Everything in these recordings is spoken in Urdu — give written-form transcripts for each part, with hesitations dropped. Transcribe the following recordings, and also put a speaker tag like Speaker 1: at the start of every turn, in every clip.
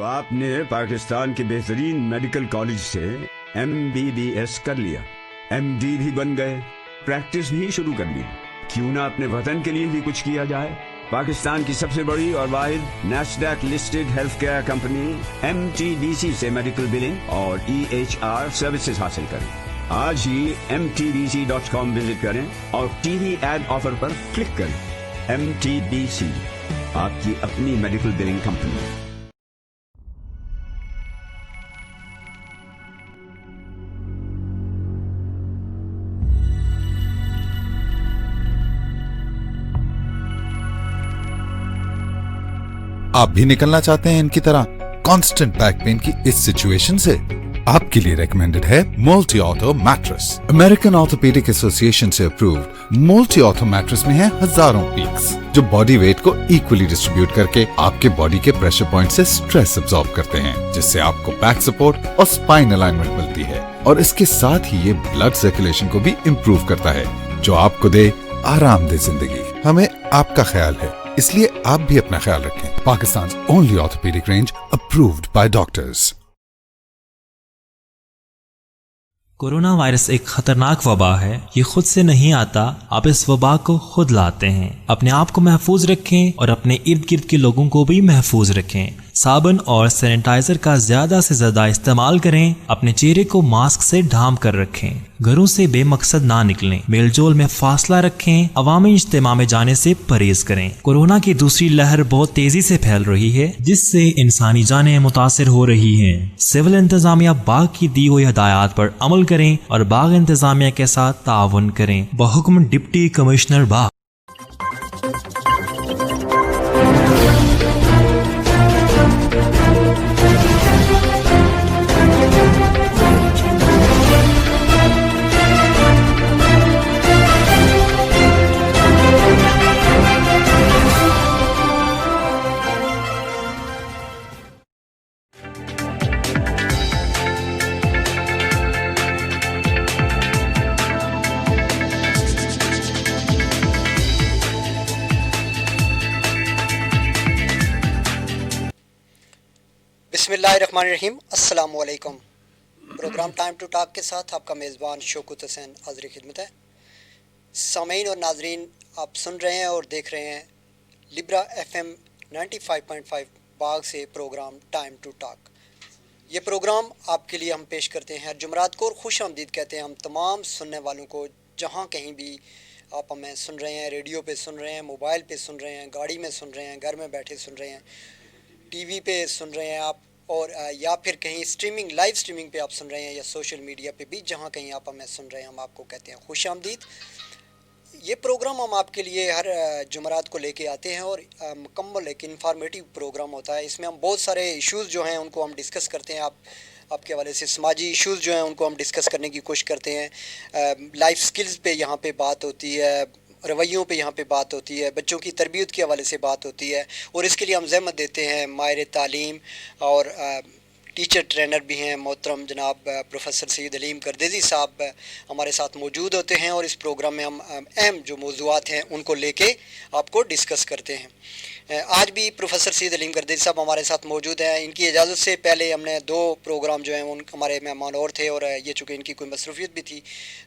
Speaker 1: آپ نے پاکستان کے بہترین میڈیکل کالج سے MBBS کر لیا, MD بھی بن گئے, پریکٹس بھی شروع کر لی. کیوں نہ اپنے وطن کے لیے بھی کچھ کیا جائے؟ پاکستان کی سب سے بڑی اور واحد Nasdaq listed health care company MTDC سے میڈیکل بلنگ اور EHR سروسز حاصل کریں. آج ہی mtdc.com وزٹ کریں اور TV ایڈ آفر پر کلک کریں. MTDC, آپ کی اپنی میڈیکل بلنگ کمپنی.
Speaker 2: آپ بھی نکلنا چاہتے ہیں ان کی طرح کانسٹنٹ بیک پین کی اس سچویشن سے؟ آپ کے لیے ریکمینڈڈ ہے multi ortho mattress. American orthopaedic association سے اپرووڈ مولٹی آرتھو میٹرس میں ہیں ہزاروں پیکس جو باڈی ویٹ کو ایکولی ڈسٹریبیوٹ کر کے آپ کے باڈی کے پریشر پوائنٹ سے سٹریس ابزارب کرتے ہیں, جس سے آپ کو بیک سپورٹ اور اسپائن الائنمنٹ ملتی ہے. اور اس کے ساتھ ہی یہ بلڈ سرکولیشن کو بھی امپروو کرتا ہے, جو آپ کو دے آرام دہ زندگی. ہمیں آپ کا خیال ہے, اس لیے آپ بھی اپنا خیال رکھیں. Pakistan only orthopaedic range approved by doctors.
Speaker 3: Corona virus ایک خطرناک وبا ہے. یہ خود سے نہیں آتا, آپ اس وبا کو خود لاتے ہیں. اپنے آپ کو محفوظ رکھیں اور اپنے ارد گرد کے لوگوں کو بھی محفوظ رکھیں. صابن اور سینیٹائزر کا زیادہ سے زیادہ استعمال کریں. اپنے چہرے کو ماسک سے ڈھانپ کر رکھیں. گھروں سے بے مقصد نہ نکلیں. میل جول میں فاصلہ رکھیں. عوامی اجتماع میں جانے سے پرہیز کریں. کورونا کی دوسری لہر بہت تیزی سے پھیل رہی ہے, جس سے انسانی جانیں متاثر ہو رہی ہیں. سول انتظامیہ باغ کی دی ہوئی ہدایات پر عمل کریں اور باغ انتظامیہ کے ساتھ تعاون کریں. بحکم ڈپٹی کمشنر باغ.
Speaker 4: بسم اللہ الرحمن الرحیم. السلام علیکم. پروگرام ٹائم ٹو ٹاک کے ساتھ آپ کا میزبان شوکت حسین حاضر خدمت ہے. سامعین اور ناظرین, آپ سن رہے ہیں اور دیکھ رہے ہیں لبرا FM 95.5 باغ سے پروگرام ٹائم ٹو ٹاک. یہ پروگرام آپ کے لیے ہم پیش کرتے ہیں ہر جمعرات کو, اور خوش آمدید کہتے ہیں ہم تمام سننے والوں کو, جہاں کہیں بھی آپ ہمیں سن رہے ہیں. ریڈیو پہ سن رہے ہیں, موبائل پہ سن رہے ہیں, گاڑی میں سن رہے ہیں, گھر میں بیٹھے سن رہے ہیں, ٹی وی پہ سن رہے ہیں آپ, اور یا پھر کہیں اسٹریمنگ لائیو اسٹریمنگ پہ آپ سن رہے ہیں, یا سوشل میڈیا پہ بھی جہاں کہیں آپ ہمیں سن رہے ہیں, ہم آپ کو کہتے ہیں خوش آمدید. یہ پروگرام ہم آپ کے لیے ہر جمعرات کو لے کے آتے ہیں, اور مکمل ایک انفارمیٹیو پروگرام ہوتا ہے. اس میں ہم بہت سارے ایشوز جو ہیں ان کو ہم ڈسکس کرتے ہیں. آپ کے حوالے سے سماجی ایشوز جو ہیں ان کو ہم ڈسکس کرنے کی کوشش کرتے ہیں. لائف سکلز پہ یہاں پہ بات ہوتی ہے, رویوں پہ یہاں پہ بات ہوتی ہے, بچوں کی تربیت کے حوالے سے بات ہوتی ہے, اور اس کے لیے ہم زحمت دیتے ہیں ماہر تعلیم اور ٹیچر ٹرینر بھی ہیں محترم جناب پروفیسر سید علیم کردیزی صاحب ہمارے ساتھ موجود ہوتے ہیں, اور اس پروگرام میں ہم اہم جو موضوعات ہیں ان کو لے کے آپ کو ڈسکس کرتے ہیں. آج بھی پروفیسر سید علیم کردیزی صاحب ہمارے ساتھ موجود ہیں. ان کی اجازت سے پہلے ہم نے 2 پروگرام جو ہیں ان ہمارے مہمان اور تھے, اور یہ چونکہ ان کی کوئی مصروفیت بھی تھی,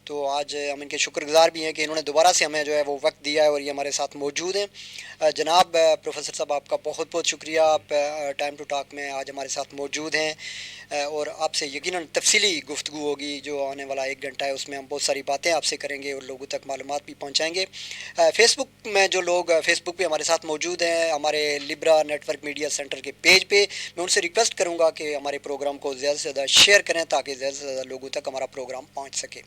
Speaker 4: تو آج ہم ان کے شکر گزار بھی ہیں کہ انہوں نے دوبارہ سے ہمیں جو ہے وہ وقت دیا ہے اور یہ ہمارے ساتھ موجود ہیں. جناب پروفیسر صاحب, آپ کا بہت بہت شکریہ, آپ ٹائم ٹو ٹاک میں آج ہمارے ساتھ موجود ہیں, اور آپ سے یقیناً تفصیلی گفتگو ہوگی. جو آنے والا 1 گھنٹہ ہے اس میں ہم بہت ساری باتیں آپ سے کریں گے اور لوگوں تک معلومات بھی پہنچائیں گے. فیس بک میں جو لوگ فیس بک پہ ہمارے ساتھ موجود ہیں, ہمارے لبرا نیٹ ورک میڈیا سینٹر کے پیج پہ, میں ان سے ریکویسٹ کروں گا کہ ہمارے پروگرام کو زیادہ سے زیادہ شیئر کریں تاکہ زیادہ سے زیادہ لوگوں تک ہمارا پروگرام پہنچ سکے.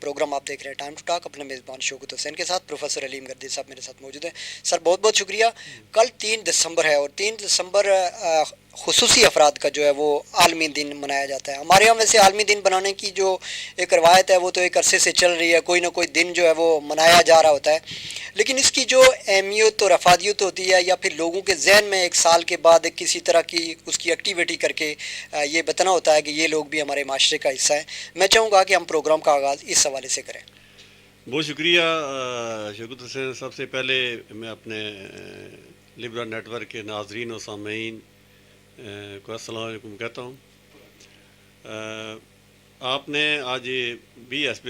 Speaker 4: پروگرام آپ دیکھ رہے ہیں ٹائم ٹو ٹاک اپنے میزبان شوکت حسین کے ساتھ. پروفیسر علیم کردیزی صاحب میرے ساتھ موجود ہیں. سر بہت بہت شکریہ. کل 3 دسمبر ہے, اور 3 دسمبر خصوصی افراد کا جو ہے وہ عالمی دن منایا جاتا ہے. ہمارے یہاں ویسے عالمی دن بنانے کی جو ایک روایت ہے وہ تو ایک عرصے سے چل رہی ہے, کوئی نہ کوئی دن جو ہے وہ منایا جا رہا ہوتا ہے, لیکن اس کی جو اہمیت اور افادیت ہوتی ہے, یا پھر لوگوں کے ذہن میں ایک سال کے بعد کسی طرح کی اس کی ایکٹیویٹی کر کے یہ بتانا ہوتا ہے کہ یہ لوگ بھی ہمارے معاشرے کا حصہ ہیں. میں چاہوں گا کہ ہم پروگرام کا آغاز اس حوالے سے کریں.
Speaker 5: بہت شکریہ شوکت حسین. سب سے پہلے میں اپنے لبرا نیٹ ورک کے ناظرین و سامعین کو السلام علیکم کہتا ہوں. آپ نے آج بھی حسب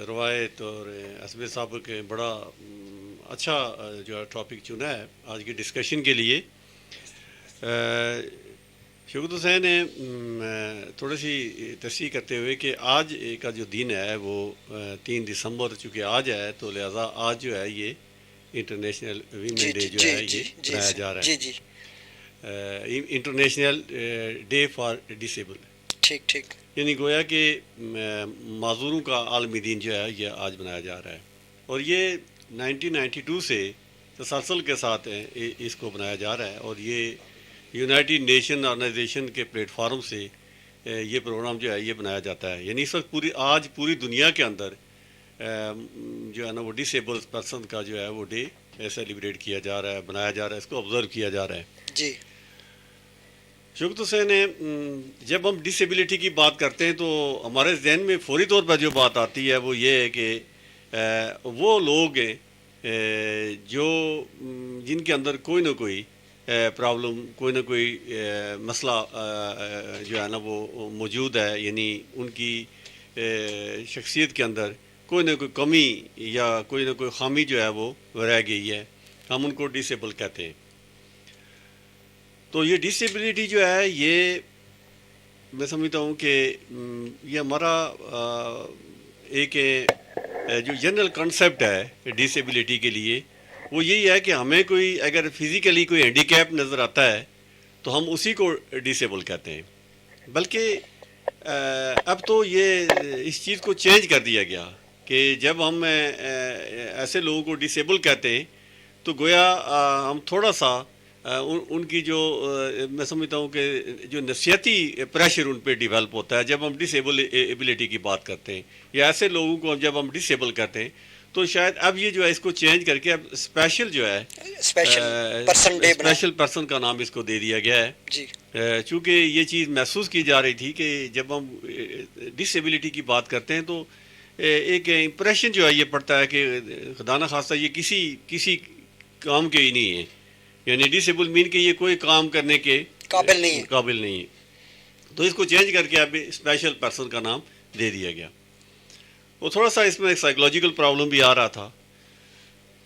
Speaker 5: روایت اور حسب سابق بڑا اچھا جو ہے ٹاپک چنا ہے آج کی ڈسکشن کے لیے. شوکت حسین نے تھوڑی سی تصحیح کرتے ہوئے کہ آج کا جو دن ہے وہ 3 دسمبر چونکہ آج ہے تو لہٰذا آج جو ہے یہ انٹرنیشنل ویمن ڈے جو ہے یہ منایا جا رہا ہے. International day for disable.
Speaker 4: ٹھیک ٹھیک.
Speaker 5: یعنی گویا کہ معذوروں کا عالمی دن جو ہے یہ آج منایا جا رہا ہے اور یہ 1992 سے تسلسل کے ساتھ اس کو بنایا جا رہا ہے اور یہ یونائٹڈ نیشن آرگنائزیشن کے پلیٹ فارم سے یہ پروگرام جو ہے یہ بنایا جاتا ہے. یعنی اس وقت آج پوری دنیا کے اندر جو ہے نا وہ ڈسیبل پرسن کا جو ہے وہ ڈے سیلیبریٹ کیا جا رہا ہے, بنایا جا رہا ہے, اس کو آبزرو کیا جا رہا ہے.
Speaker 4: جی
Speaker 5: شوکت حسین نے جب ہم ڈسیبلٹی کی بات کرتے ہیں تو ہمارے ذہن میں فوری طور پر جو بات آتی ہے وہ یہ ہے کہ وہ لوگ ہیں جو جن کے اندر کوئی نہ کوئی پرابلم, کوئی نہ کوئی مسئلہ جو ہے نا وہ موجود ہے. یعنی ان کی شخصیت کے اندر کوئی نہ کوئی کمی یا کوئی نہ کوئی خامی جو ہے وہ رہ گئی ہے, ہم ان کو ڈسیبل کہتے ہیں. تو یہ ڈسیبلٹی جو ہے یہ میں سمجھتا ہوں کہ یہ ہمارا ایک جو جنرل کنسیپٹ ہے ڈسیبلٹی کے لیے وہ یہی ہے کہ ہمیں کوئی اگر فزیکلی کوئی ہینڈی کیپ نظر آتا ہے تو ہم اسی کو ڈسیبل کہتے ہیں. بلکہ اب تو یہ اس چیز کو چینج کر دیا گیا کہ جب ہم ایسے لوگوں کو ڈسیبل کہتے ہیں تو گویا ہم تھوڑا سا ان کی جو میں سمجھتا ہوں کہ جو نفسیاتی پریشر ان پہ ڈیولپ ہوتا ہے جب ہم ڈسیبلٹی کی بات کرتے ہیں یا ایسے لوگوں کو جب ہم ڈسیبل کرتے ہیں تو شاید اب یہ جو ہے اس کو چینج کر کے اب اسپیشل جو ہے اسپیشل پرسن کا نام اس کو دے دیا گیا ہے.
Speaker 4: جی
Speaker 5: چونکہ یہ چیز محسوس کی جا رہی تھی کہ جب ہم ڈسیبلٹی کی بات کرتے ہیں تو ایک امپریشن جو ہے یہ پڑتا ہے کہ خدا نہ خواستہ یہ کسی کام کے ہی نہیں ہے. یعنی ڈسیبل مین کہ یہ کوئی کام کرنے کے قابل نہیں ہے. تو اس کو چینج کر کے اب اسپیشل پرسن کا نام دے دیا گیا. وہ تھوڑا سا اس میں ایک سائیکولوجیکل پرابلم بھی آ رہا تھا.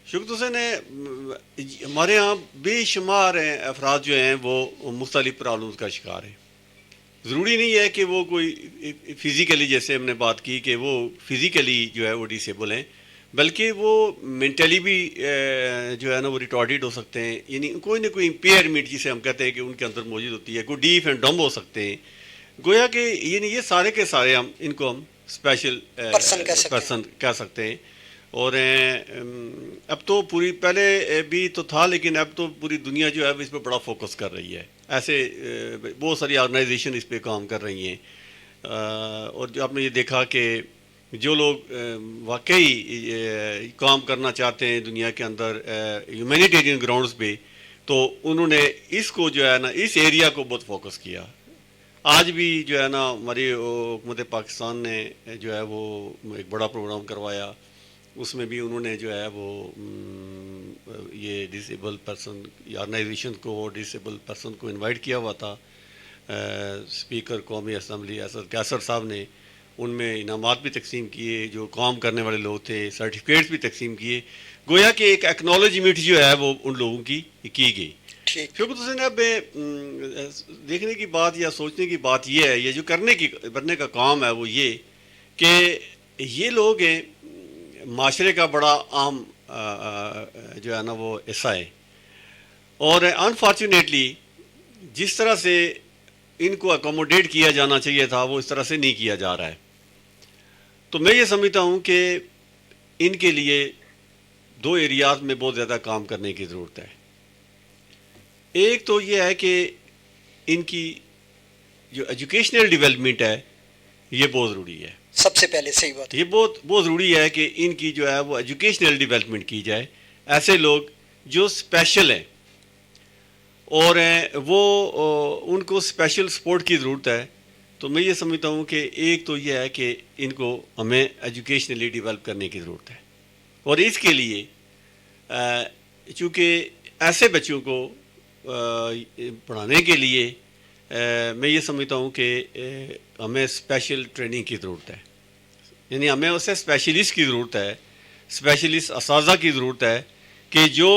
Speaker 5: شوکت حسین نے ہمارے ہاں بے شمار افراد جو ہیں وہ مختلف پرابلمز کا شکار ہیں. ضروری نہیں ہے کہ وہ کوئی فزیکلی جیسے ہم نے بات کی کہ وہ فزیکلی جو ہے وہ ڈسیبل ہیں, بلکہ وہ مینٹلی بھی جو ہے نا وہ ریٹارڈیڈ ہو سکتے ہیں. یعنی کوئی نہ کوئی امپیئرمنٹ جسے ہم کہتے ہیں کہ ان کے اندر موجود ہوتی ہے, کوئی ڈیف اینڈ ڈمب ہو سکتے ہیں. گویا کہ یعنی یہ سارے کے سارے ان کو ہم اسپیشل پرسن کہہ سکتے ہیں. اور اب تو پوری پہلے بھی تو تھا لیکن اب تو پوری دنیا جو ہے اس پہ بڑا فوکس کر رہی ہے. ایسے بہت ساری آرگنائزیشن اس پہ کام کر رہی ہیں. اور جو آپ نے یہ دیکھا کہ جو لوگ واقعی کام کرنا چاہتے ہیں دنیا کے اندر ہیومینیٹیرین گراؤنڈز پہ, تو انہوں نے اس کو جو ہے نا اس ایریا کو بہت فوکس کیا. آج بھی جو ہے نا ہماری حکومت پاکستان نے جو ہے وہ ایک بڑا پروگرام کروایا. اس میں بھی انہوں نے جو ہے وہ یہ ڈسیبل پرسن آرگنائزیشن کو ڈسیبل پرسن کو انوائٹ کیا ہوا تھا. اسپیکر قومی اسمبلی اسد کیسر صاحب نے ان میں انعامات بھی تقسیم کیے, جو کام کرنے والے لوگ تھے سرٹیفکیٹس بھی تقسیم کیے. گویا کہ ایک ایکنالوجمنٹ جو ہے وہ ان لوگوں کی گئی. شوکت حسین اب دیکھنے کی بات یا سوچنے کی بات یہ ہے, یہ جو کرنے کا کام ہے وہ یہ کہ یہ لوگ ہیں معاشرے کا بڑا عام جو ہے نا وہ حصہ ہے, اور انفارچونیٹلی جس طرح سے ان کو اکوموڈیٹ کیا جانا چاہیے تھا وہ اس طرح سے نہیں کیا جا رہا ہے. تو میں یہ سمجھتا ہوں کہ ان کے لیے 2 ایریاز میں بہت زیادہ کام کرنے کی ضرورت ہے. ایک تو یہ ہے کہ ان کی جو ایجوکیشنل ڈیولپمنٹ ہے یہ بہت ضروری ہے.
Speaker 4: سب سے پہلے صحیح بات
Speaker 5: یہ بہت ضروری ہے کہ ان کی جو ہے وہ ایجوکیشنل ڈیولپمنٹ کی جائے. ایسے لوگ جو اسپیشل ہیں اور وہ ان کو اسپیشل سپورٹ کی ضرورت ہے. تو میں یہ سمجھتا ہوں کہ ایک تو یہ ہے کہ ان کو ہمیں ایجوکیشنلی ڈیولپ کرنے کی ضرورت ہے, اور اس کے لیے چونکہ ایسے بچوں کو پڑھانے کے لیے میں یہ سمجھتا ہوں کہ ہمیں اسپیشل ٹریننگ کی ضرورت ہے. یعنی ہمیں اسے اسپیشلسٹ کی ضرورت ہے, اسپیشلسٹ اساتذہ کی ضرورت ہے کہ جو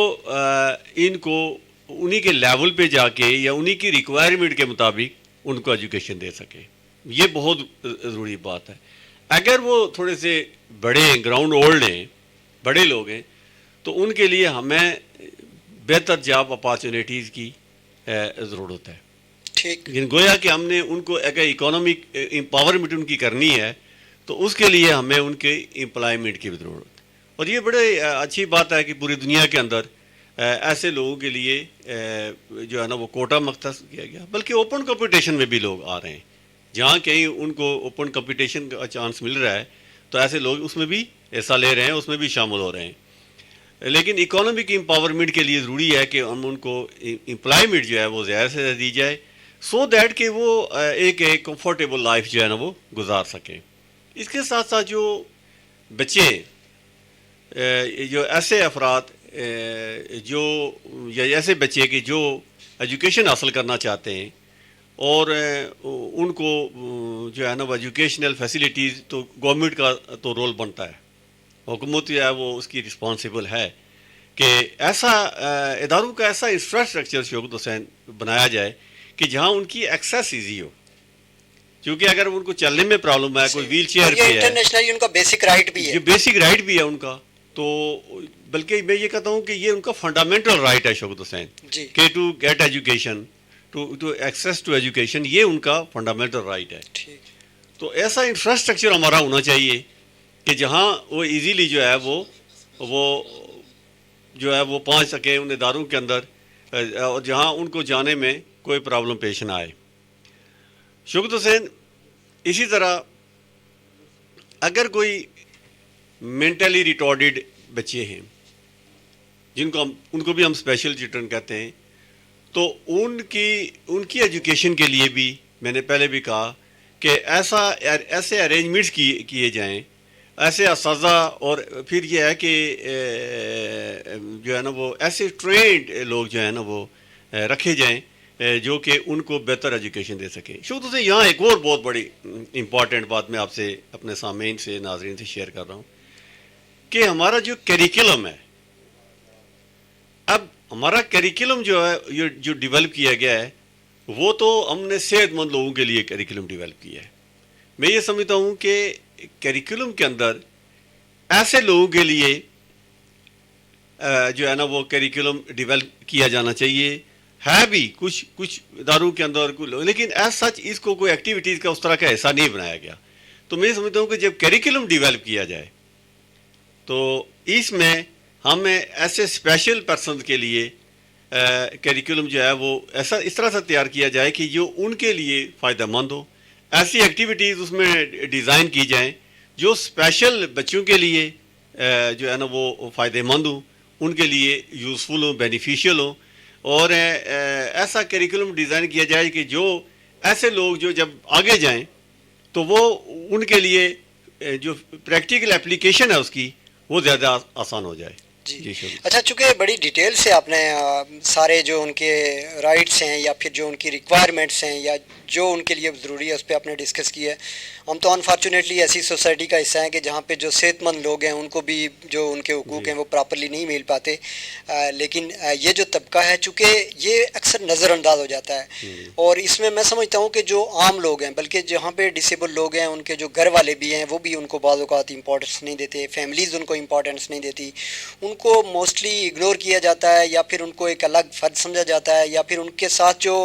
Speaker 5: ان کو انہی کے لیول پہ جا کے یا انہی کی ریکوائرمنٹ کے مطابق ان کو ایجوکیشن دے سکے. یہ بہت ضروری بات ہے. اگر وہ تھوڑے سے بڑے ہیں, گراؤنڈ اولڈ ہیں, بڑے لوگ ہیں, تو ان کے لیے ہمیں بہتر جاب اپارچونیٹیز کی ضرورت ہے.
Speaker 4: ٹھیک.
Speaker 5: گویا کہ ہم نے ان کو اگر اکانومک امپاورمنٹ ان کی کرنی ہے تو اس کے لیے ہمیں ان کے امپلائمنٹ کی ضرورت ہے. اور یہ بڑے اچھی بات ہے کہ پوری دنیا کے اندر ایسے لوگوں کے لیے جو ہے نا وہ کوٹا مختص کیا گیا, بلکہ اوپن کمپٹیشن میں بھی لوگ آ رہے ہیں. جہاں کہیں ان کو اوپن کمپٹیشن کا چانس مل رہا ہے تو ایسے لوگ اس میں بھی حصہ لے رہے ہیں, اس میں بھی شامل ہو رہے ہیں. لیکن اکانومک امپاورمنٹ کے لیے ضروری ہے کہ ہم ان کو امپلائمنٹ جو ہے وہ زیادہ سے زیادہ دی جائے, سو دیٹ کہ وہ ایک کمفرٹیبل لائف جو ہے نا وہ گزار سکیں. اس کے ساتھ ساتھ جو بچے, جو ایسے افراد جو یا ایسے بچے کہ جو ایجوکیشن حاصل کرنا چاہتے ہیں اور ان کو جو ہے نا وہ ایجوکیشنل فیسلٹیز, تو گورنمنٹ کا تو رول بنتا ہے, حکومت جو ہے وہ اس کی رسپانسبل ہے کہ ایسا اداروں کا ایسا انفراسٹرکچر شوکت حسین بنایا جائے کہ جہاں ان کی ایکسیس ایزی ہو. کیونکہ اگر ان کو چلنے میں پرابلم ہے, کوئی ویل چیئر پہ ہے,
Speaker 4: انٹرنیشنلی ان کا بیسک رائٹ بھی ہے,
Speaker 5: یہ بیسک رائٹ بھی ہے ان کا, تو بلکہ میں یہ کہتا ہوں کہ یہ ان کا فنڈامنٹل رائٹ ہے شوکت حسین, کہ to get education, to access to education, یہ ان کا فنڈامنٹل رائٹ ہے. تو ایسا انفراسٹرکچر ہمارا ہونا چاہیے کہ جہاں وہ ایزیلی جو ہے وہ جو ہے وہ پہنچ سکے ان اداروں کے اندر, اور جہاں ان کو جانے میں کوئی پرابلم پیش نہ آئے. شوکت حسین, اسی طرح اگر کوئی مینٹلی ریٹارڈڈ بچے ہیں ان کو بھی ہم اسپیشل چلڈرن کہتے ہیں, تو ان کی ایجوکیشن کے لیے بھی میں نے پہلے بھی کہا کہ ایسے ارینجمنٹس کیے جائیں, ایسے اساتذہ, اور پھر یہ ہے کہ جو ہے نا وہ ایسے ٹرینڈ لوگ جو ہے نا وہ رکھے جائیں جو کہ ان کو بہتر ایجوکیشن دے سکیں. شوکت حسین, یہاں ایک اور بہت بڑی امپورٹنٹ بات میں آپ سے اپنے سامعین سے, ناظرین سے شیئر کر رہا ہوں کہ ہمارا جو کیریکولم ہے, اب ہمارا کیریکولم جو ہے جو ڈیولپ کیا گیا ہے وہ تو ہم نے صحت مند لوگوں کے لیے کیریکولم ڈیولپ کیا ہے. میں یہ سمجھتا ہوں کہ کیریکولم کے اندر ایسے لوگوں کے لیے جو ہے نا وہ کیریکولم ڈیولپ کیا جانا چاہیے. ہے بھی کچھ اداروں کے اندر, لیکن ایز سچ اس کو کوئی ایکٹیویٹیز کا اس طرح کا حصہ نہیں بنایا گیا. تو میں سمجھتا ہوں کہ جب کیریکولم ڈیولپ کیا جائے تو اس میں ہمیں ایسے اسپیشل پرسنز کے لیے کیریکولم جو ہے وہ اس طرح سے تیار کیا جائے کہ جو ان کے لیے فائدہ مند ہو. ایسی ایکٹیویٹیز اس میں ڈیزائن کی جائیں جو اسپیشل بچوں کے لیے جو ہے نا وہ فائدہ مند ہوں, ان کے لیے یوزفل ہوں, بینیفیشیل ہوں. اور ایسا کیریکولم ڈیزائن کیا جائے کہ جو ایسے لوگ جو جب آگے جائیں تو وہ ان کے لیے جو پریکٹیکل اپلیکیشن ہے اس کی وہ زیادہ آسان ہو جائے.
Speaker 4: جی اچھا, چونکہ بڑی ڈیٹیل سے آپ نے سارے جو ان کے رائٹس ہیں یا پھر جو ان کی ریکوائرمنٹس ہیں یا جو ان کے لیے ضروری ہے اس پہ آپ نے ڈسکس کیا ہے. ہم تو انفارچونیٹلی ایسی سوسائٹی کا حصہ ہیں کہ جہاں پہ جو صحت مند لوگ ہیں ان کو بھی جو ان کے حقوق ہیں وہ پراپرلی نہیں مل پاتے, لیکن یہ جو طبقہ ہے چونکہ یہ اکثر نظر انداز ہو جاتا ہے, اور اس میں سمجھتا ہوں کہ جو عام لوگ ہیں, بلکہ جہاں پہ ڈسیبل لوگ ہیں ان کے جو گھر والے بھی ہیں وہ بھی ان کو بعض اوقات امپورٹنس نہیں دیتے, فیملیز ان کو امپورٹنس نہیں دیتی, ان کو موسٹلی اگنور کیا جاتا ہے یا پھر ان کو ایک الگ فرد سمجھا جاتا ہے, یا پھر ان کے ساتھ جو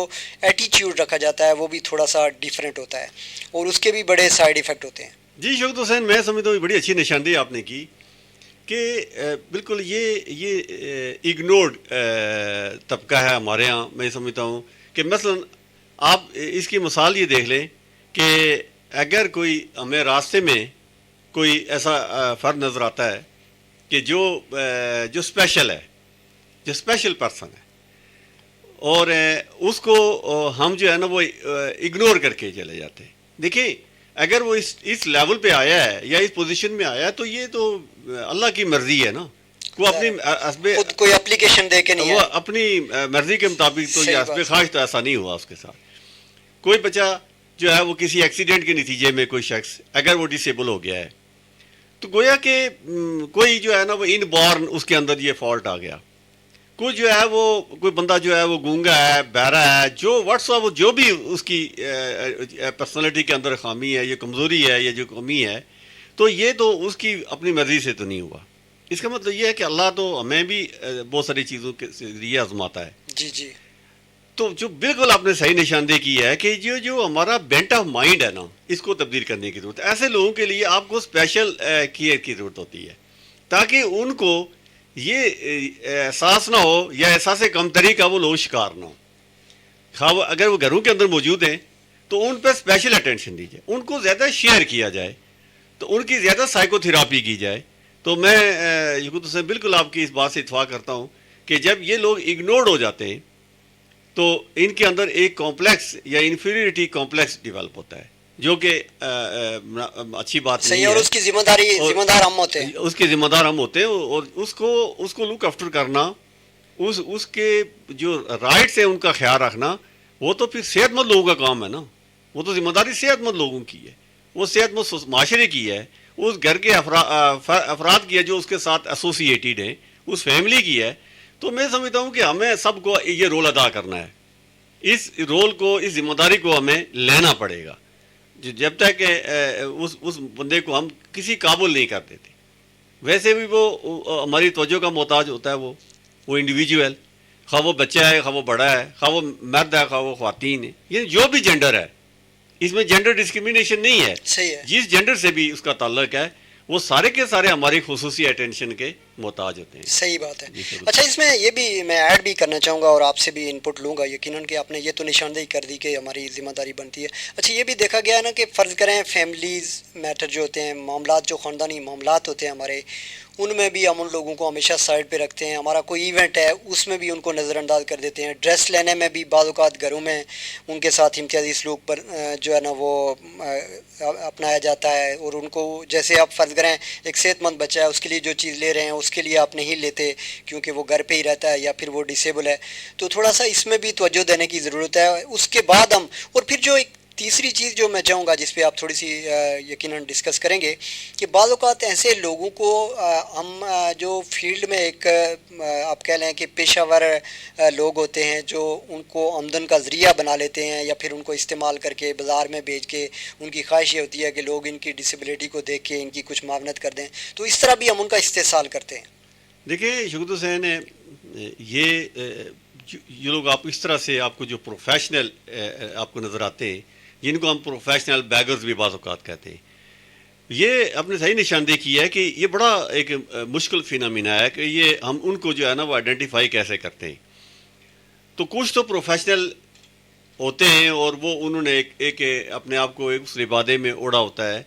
Speaker 4: ایٹیٹیوڈ رکھا جاتا ہے وہ بھی تھوڑا سا ڈیفرنٹ ہوتا ہے, اور اس کے بھی بڑے سائیڈ ایفیکٹ ہوتے ہیں.
Speaker 5: جی شوکت حسین, میں سمجھتا ہوں بڑی اچھی نشاندہی آپ نے کی کہ بالکل یہ اگنورڈ طبقہ ہے ہمارے ہاں. میں سمجھتا ہوں کہ مثلا آپ اس کی مثال یہ دیکھ لیں کہ اگر کوئی ہمیں راستے میں کوئی ایسا فرد نظر آتا ہے کہ جو اسپیشل ہے, جو اسپیشل پرسن ہے, اور اس کو ہم جو ہے نا وہ اگنور کر کے چلے جاتے ہیں. دیکھیں اگر وہ اس لیول پہ آیا ہے یا اس پوزیشن میں آیا ہے تو یہ تو اللہ کی مرضی ہے نا. وہ اپنی حسب
Speaker 4: خود کوئی اپلیکیشن دے کے نہیں
Speaker 5: وہ
Speaker 4: ہے
Speaker 5: اپنی مرضی کے مطابق تو یہ حسب خواہش تو ایسا نہیں ہوا اس کے ساتھ. کوئی بچہ جو ہے وہ کسی ایکسیڈنٹ کے نتیجے میں کوئی شخص اگر وہ ڈسیبل ہو گیا ہے تو گویا کہ کوئی جو ہے نا وہ ان بورن اس کے اندر یہ فالٹ آ گیا. کوئی جو ہے وہ کوئی بندہ جو ہے وہ گونگا ہے, بہرا ہے, جو وہ جو بھی اس کی پرسنالٹی کے اندر خامی ہے, یہ کمزوری ہے, یہ جو کمی ہے, تو یہ تو اس کی اپنی مرضی سے تو نہیں ہوا. اس کا مطلب یہ ہے کہ اللہ تو ہمیں بھی بہت ساری چیزوں کے ذریعے آزماتا ہے.
Speaker 4: جی جی.
Speaker 5: تو جو بالکل آپ نے صحیح نشاندہی کی ہے کہ جو ہمارا بینٹ آف مائنڈ ہے نا, اس کو تبدیل کرنے کی ضرورت ہے. ایسے لوگوں کے لیے آپ کو اسپیشل کیئر کی ضرورت ہوتی ہے تاکہ ان کو یہ احساس نہ ہو یا احساس کمتری کا وہ لوگ شکار نہ ہو. اگر وہ گھروں کے اندر موجود ہیں تو ان پہ اسپیشل اٹینشن دی جائے, ان کو زیادہ شیئر کیا جائے, تو ان کی زیادہ سائیکو تھراپی کی جائے. تو میں سے بالکل آپ کی اس بات سے اتفاق کرتا ہوں کہ جب یہ لوگ اگنورڈ ہو جاتے ہیں تو ان کے اندر ایک کمپلیکس یا انفیریٹی کمپلیکس ڈیولپ ہوتا ہے, جو کہ اچھی بات نہیں ہے.
Speaker 4: اور اس کی ذمہ دار ہم ہوتے ہیں,
Speaker 5: اس کے ذمہ دار ہم ہوتے ہیں, اور اس کو لک آفٹر کرنا, اس کے جو رائٹس ہیں ان کا خیال رکھنا, وہ تو پھر صحت مند لوگوں کا کام ہے نا. وہ تو ذمہ داری صحت مند لوگوں کی ہے, وہ صحت مند معاشرے کی ہے, اس گھر کے افراد کی ہے جو اس کے ساتھ ایسوسیٹیڈ ہیں, اس فیملی کی ہے. تو میں سمجھتا ہوں کہ ہمیں سب کو یہ رول ادا کرنا ہے. اس رول کو, اس ذمہ داری کو ہمیں لینا پڑے گا. جب تک اس بندے کو ہم کسی قابل نہیں کر دیتے, ویسے بھی وہ ہماری توجہ کا محتاج ہوتا ہے. وہ انڈیویجول, خواہ وہ بچہ ہے, خواہ وہ بڑا ہے, خواہ وہ مرد ہے, خواہ وہ خواتین ہے, یعنی جو بھی جینڈر ہے, اس میں جینڈر ڈسکریمنیشن نہیں ہے.
Speaker 4: صحیح ہے.
Speaker 5: جس جینڈر سے بھی اس کا تعلق ہے وہ سارے کے سارے ہماری خصوصی اٹینشن کے محتاج ہوتے ہیں.
Speaker 4: صحیح بات ہے. اچھا, اس میں یہ بھی میں ایڈ بھی کرنا چاہوں گا اور آپ سے بھی انپٹ لوں گا. یقیناً کہ آپ نے یہ تو نشاندہی کر دی کہ ہماری ذمہ داری بنتی ہے. اچھا, یہ بھی دیکھا گیا ہے نا کہ فرض کریں فیملیز میٹر جو ہوتے ہیں, معاملات جو خاندانی معاملات ہوتے ہیں ہمارے, ان میں بھی ہم ان لوگوں کو ہمیشہ سائڈ پہ رکھتے ہیں. ہمارا کوئی ایونٹ ہے اس میں بھی ان کو نظر انداز کر دیتے ہیں. ڈریس لینے میں بھی بعض اوقات گھروں میں ان کے ساتھ امتیازی سلوک پر جو ہے نا وہ اپنایا جاتا ہے, اور ان کو جیسے آپ فرض کریں ایک صحت مند بچہ ہے, اس کے لیے جو چیز لے رہے ہیں اس کے لیے آپ نہیں لیتے کیونکہ وہ گھر پہ ہی رہتا ہے یا پھر وہ ڈسیبل ہے. تو تھوڑا سا اس میں بھی توجہ دینے کی ضرورت ہے. اس کے بعد ہم, اور پھر جو ایک تیسری چیز جو میں چاہوں گا جس پہ آپ تھوڑی سی یقیناً ڈسکس کریں گے, کہ بعض اوقات ایسے لوگوں کو ہم جو فیلڈ میں ایک آپ کہہ لیں کہ پیشہ ور لوگ ہوتے ہیں جو ان کو آمدن کا ذریعہ بنا لیتے ہیں, یا پھر ان کو استعمال کر کے بازار میں بیچ کے, ان کی خواہش یہ ہوتی ہے کہ لوگ ان کی ڈسیبلٹی کو دیکھ کے ان کی کچھ معاونت کر دیں, تو اس طرح بھی ہم ان کا استحصال کرتے ہیں.
Speaker 5: دیکھیں شوکت حسین, یہ لوگ آپ اس طرح سے آپ کو جو پروفیشنل آپ کو نظر آتے ہیں, جن کو ہم پروفیشنل بیگرز بھی بعض اوقات کہتے ہیں, یہ آپ نے صحیح نشاندہی کی ہے کہ یہ بڑا ایک مشکل فینامینا ہے کہ یہ ہم ان کو جو ہے نا وہ آئیڈینٹیفائی کیسے کرتے ہیں. تو کچھ تو پروفیشنل ہوتے ہیں اور وہ انہوں نے ایک اپنے آپ کو اس لبادے میں اوڑھا ہوتا ہے.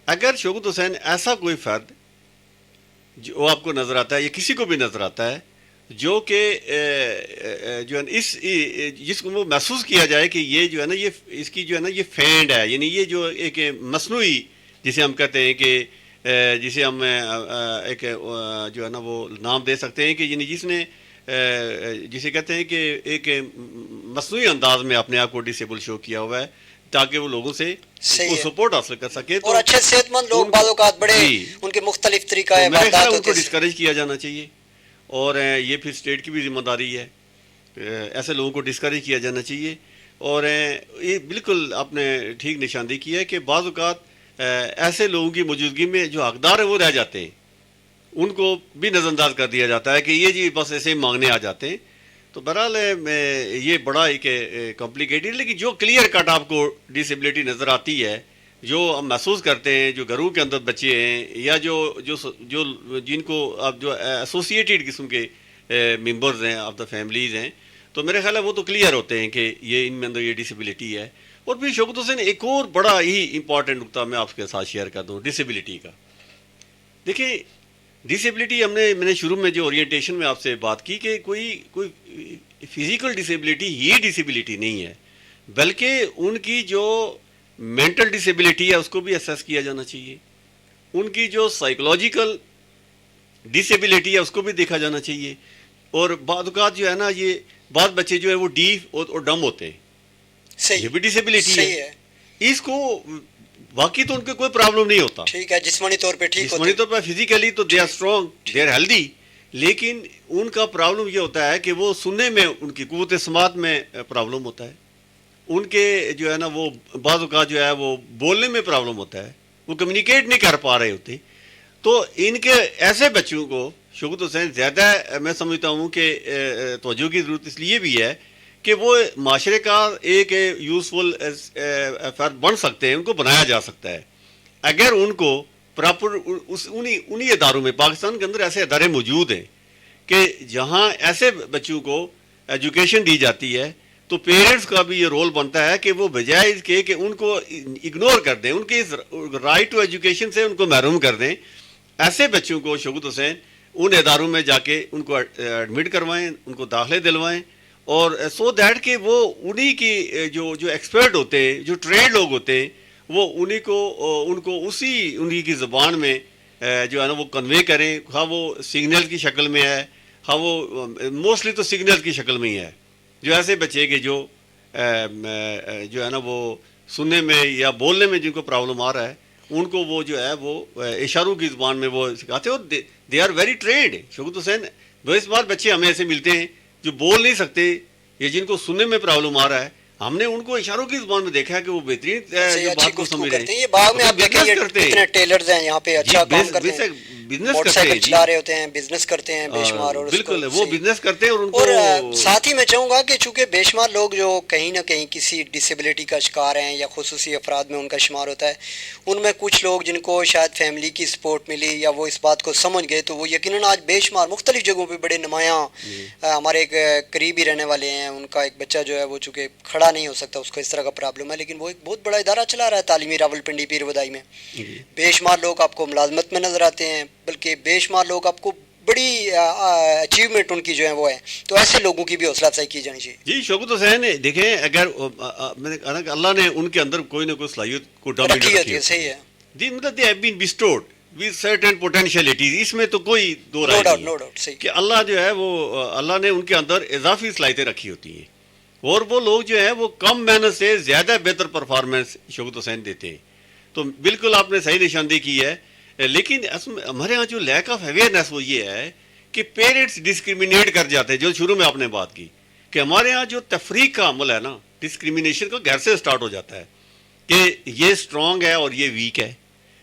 Speaker 5: اگر شوکت حسین ایسا کوئی فرد جو آپ کو نظر آتا ہے یا کسی کو بھی نظر آتا ہے جو کہ جو ہے اس جس کو وہ محسوس کیا جائے کہ یہ جو ہے نا یہ اس کی جو ہے نا یہ فینڈ ہے, یعنی یہ جو ایک مصنوعی جسے ہم کہتے ہیں کہ جسے ہم ایک جو ہے نا وہ نام دے سکتے ہیں کہ یعنی جس نے جسے کہتے ہیں کہ ایک مصنوعی انداز میں اپنے آپ کو ڈسیبل شو کیا ہوا ہے تاکہ وہ لوگوں سے سپورٹ حاصل کر سکے.
Speaker 4: اور اچھے صحت مند لوگ بعض اوقات بڑے ان کے مختلف طریقہ ہے,
Speaker 5: ان کو ڈسکریج کیا جانا چاہیے, اور یہ پھر اسٹیٹ کی بھی ذمہ داری ہے, ایسے لوگوں کو ڈسکریج کیا جانا چاہیے. اور یہ بالکل آپ نے ٹھیک نشاندہی کی ہے کہ بعض اوقات ایسے لوگوں کی موجودگی میں جو حقدار ہیں وہ رہ جاتے ہیں, ان کو بھی نظر انداز کر دیا جاتا ہے کہ یہ جی بس ایسے مانگنے آ جاتے ہیں. تو بہرحال یہ بڑا ایک کمپلیکیٹڈ, لیکن جو کلیئر کٹ آپ کو ڈسیبلٹی نظر آتی ہے, جو ہم محسوس کرتے ہیں, جو گھروں کے اندر بچے ہیں یا جو جن کو اب جو ایسوسیٹیڈ قسم کے ممبرز ہیں آف دا فیملیز ہیں, تو میرے خیال ہے وہ تو کلیئر ہوتے ہیں کہ یہ ان میں اندر یہ ڈسیبلٹی ہے. اور پھر شوکت حسین ایک اور بڑا ہی امپورٹنٹ نقطہ میں آپ کے ساتھ شیئر کر دوں ڈسیبلٹی کا. دیکھیں ڈسیبلٹی میں نے شروع میں جو اورینٹیشن میں آپ سے بات کی کہ کوئی فزیکل ڈسیبلٹی ہی ڈسیبلٹی نہیں ہے, بلکہ ان کی جو مینٹل ڈسیبلٹی ہے اس کو بھی اسیس کیا جانا چاہیے, ان کی جو سائیکولوجیکل ڈسیبلٹی ہے اس کو بھی دیکھا جانا چاہیے. اور بعض اوقات جو ہے نا یہ بعض بچے جو ہے وہ ڈیف اور ڈم ہوتے ہیں,
Speaker 4: صحیح,
Speaker 5: یہ بھی ڈسیبلٹی
Speaker 4: صحیح
Speaker 5: ہے.
Speaker 4: ہے,
Speaker 5: اس کو باقی تو ان کے کوئی پرابلم نہیں ہوتا,
Speaker 4: ٹھیک ہے, جسمانی طور پہ ٹھیک
Speaker 5: جسمانی
Speaker 4: ہوتے
Speaker 5: طور پر فزیکلی تو they are strong, they are healthy, لیکن ان کا پرابلم یہ ہوتا ہے کہ وہ سننے میں ان کی قوت سماعت میں پرابلم ہوتا ہے, ان کے جو ہے نا وہ بعض اوقات جو ہے وہ بولنے میں پرابلم ہوتا ہے, وہ کمیونیکیٹ نہیں کر پا رہے ہوتے. تو ان کے ایسے بچوں کو شوکت حسین زیادہ میں سمجھتا ہوں کہ توجہ کی ضرورت اس لیے بھی ہے کہ وہ معاشرے کا ایک یوزفل فرد بن سکتے ہیں, ان کو بنایا جا سکتا ہے اگر ان کو پراپر انہی اداروں میں. پاکستان کے اندر ایسے ادارے موجود ہیں کہ جہاں ایسے بچوں کو ایجوکیشن دی جاتی ہے, تو پیرنٹس کا بھی یہ رول بنتا ہے کہ وہ بجائے اس کے کہ ان کو اگنور کر دیں, ان کی رائٹ ٹو ایجوکیشن سے ان کو محروم کر دیں, ایسے بچوں کو شوکت حسین ان اداروں میں جا کے ان کو ایڈمٹ کروائیں, ان کو داخلے دلوائیں, اور سو دیٹ کہ وہ انہی کی جو ایکسپرٹ ہوتے ہیں, جو ٹرینڈ لوگ ہوتے ہیں, وہ ان کو انہی کی زبان میں جو ہے نا وہ کنوے کریں, خواہ وہ سگنل کی شکل میں ہے, خواہ وہ موسٹلی تو سگنل کی شکل میں ہی ہے. جو ایسے بچے کے جو ہے نا وہ سننے میں یا بولنے میں جن کو پرابلم آ رہا ہے, ان کو وہ جو ہے وہ اشاروں کی زبان میں وہ سکھاتے ہیں, اور دے آر ویری ٹرینڈ. شوکت حسین بہت بار بچے ہمیں ایسے ملتے ہیں جو بول نہیں سکتے یا جن کو سننے میں پرابلم آ رہا ہے, ہم نے ان کو اشاروں کی زبان میں دیکھا ہے کہ وہ بہترین جو بات کو سمجھ رہے ہیں.
Speaker 4: یہ باغ میں آپ دیکھیں یہ کتنے ٹیلرز ہیں یہاں پہ, اچھا کام کرتے ہیں,
Speaker 5: بزنس
Speaker 4: موٹر
Speaker 5: کرتے ہیں,
Speaker 4: سائیکل چلا رہے ہوتے ہیں, بزنس کرتے ہیں بے شمار. اور
Speaker 5: بالکل وہ بزنس کرتے ہیں, اور ان
Speaker 4: اور
Speaker 5: کو
Speaker 4: ساتھ ہی میں چاہوں گا کہ چونکہ بے شمار لوگ جو کہیں نہ کہیں کسی ڈسیبلٹی کا شکار ہیں یا خصوصی افراد میں ان کا شمار ہوتا ہے, ان میں کچھ لوگ جن کو شاید فیملی کی سپورٹ ملی یا وہ اس بات کو سمجھ گئے, تو وہ یقیناً آج بے شمار مختلف جگہوں پہ بڑے نمایاں ہمارے ایک قریبی رہنے والے ہیں, ان کا ایک بچہ جو ہے وہ چونکہ کھڑا نہیں ہو سکتا, اس کو اس طرح کا پرابلم ہے, لیکن وہ ایک بہت بڑا ادارہ چلا رہا ہے تعلیمی راولپنڈی پیر ودائی میں. بے شمار لوگ آپ کو ملازمت میں نظر آتے ہیں, بلکہ بے شمار لوگ آپ کو بڑی اچیومنٹ ان کی جو ہے وہ ہے, تو ایسے لوگوں کی بھی حوصلہ افزائی کی جانی چاہیے.
Speaker 5: جی شوکت حسین دیکھیں, اگر اللہ نے ان کے اندر کوئی نہ کوئی صلاحیت کو ڈاؤن
Speaker 4: رکھی ہے, صحیح ہے,
Speaker 5: جی مطلب they have been bestowed with certain potentialities, اس میں تو کوئی دو رائے نہیں,
Speaker 4: نو ڈاؤٹ, صحیح
Speaker 5: کہ اللہ جو ہے وہ اللہ نے ان کے اندر اضافی صلاحیتیں رکھی ہوتی ہیں, اور وہ لوگ جو ہیں وہ کم محنت سے زیادہ بہتر پرفارمنس شوکت حسین دیتے ہیں. تو بالکل آپ نے صحیح نشاندہی کی ہے, لیکن ہمارے ہاں جو لیک آف اویئرنیس وہ یہ ہے کہ پیرنٹس ڈسکریمنیٹ کر جاتے ہیں. جو شروع میں آپ نے بات کی کہ ہمارے ہاں جو تفریق کا عمل ہے نا, ڈسکریمنیشن کا گھر سے سٹارٹ ہو جاتا ہے کہ یہ اسٹرانگ ہے اور یہ ویک ہے,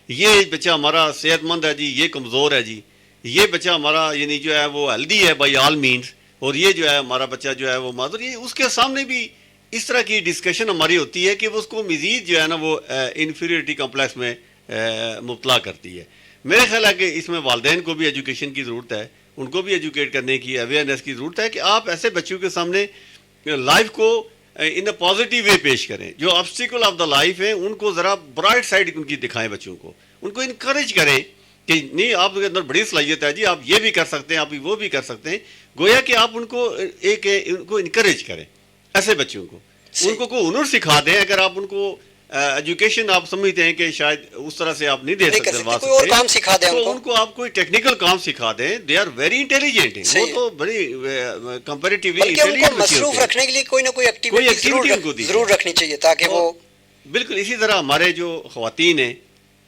Speaker 5: یہ بچہ ہمارا صحت مند ہے جی, یہ کمزور ہے جی, یہ بچہ ہمارا یعنی جو ہے وہ ہیلدی ہے بائی آل مینس, اور یہ جو ہے ہمارا بچہ جو ہے وہ معذور. یہ اس کے سامنے بھی اس طرح کی ڈسکشن ہماری ہوتی ہے کہ وہ اس کو مزید جو ہے نا وہ انفیریٹی کمپلیکس میں مبتلا کرتی ہے. میرے خیال ہے کہ اس میں والدین کو بھی ایجوکیشن کی ضرورت ہے, ان کو بھی ایجوکیٹ کرنے کی اویئرنیس کی ضرورت ہے کہ آپ ایسے بچوں کے سامنے لائف کو ان اے پازیٹیو وے پیش کریں. جو آبسٹیکل آف دا لائف ہیں ان کو ذرا برائٹ سائڈ ان کی دکھائیں, بچوں کو ان کو انکریج کریں کہ نہیں آپ کے اندر بڑی صلاحیت ہے جی, آپ یہ بھی کر سکتے ہیں, آپ وہ بھی کر سکتے ہیں. گویا کہ آپ ان کو انکریج کریں ایسے بچوں کو, ان کو کوئی ہنر سکھا دیں. اگر آپ ان کو ایجوکیشن آپ سمجھتے ہیں کہ شاید اس طرح سے آپ نہیں دے سکتے,
Speaker 4: کوئی اور کام سکھا دیں
Speaker 5: تو ان کو آپ کوئی ٹیکنیکل کام سکھا دیں. دے آر ویری انٹیلیجنٹ, وہ تو بڑی کمپیریٹیولی
Speaker 4: ان کو مصروف رکھنے کے لیے کوئی نہ کوئی ایکٹیویٹی ضرور رکھنی چاہیے تاکہ وہ
Speaker 5: بالکل. اسی طرح ہمارے جو خواتین ہیں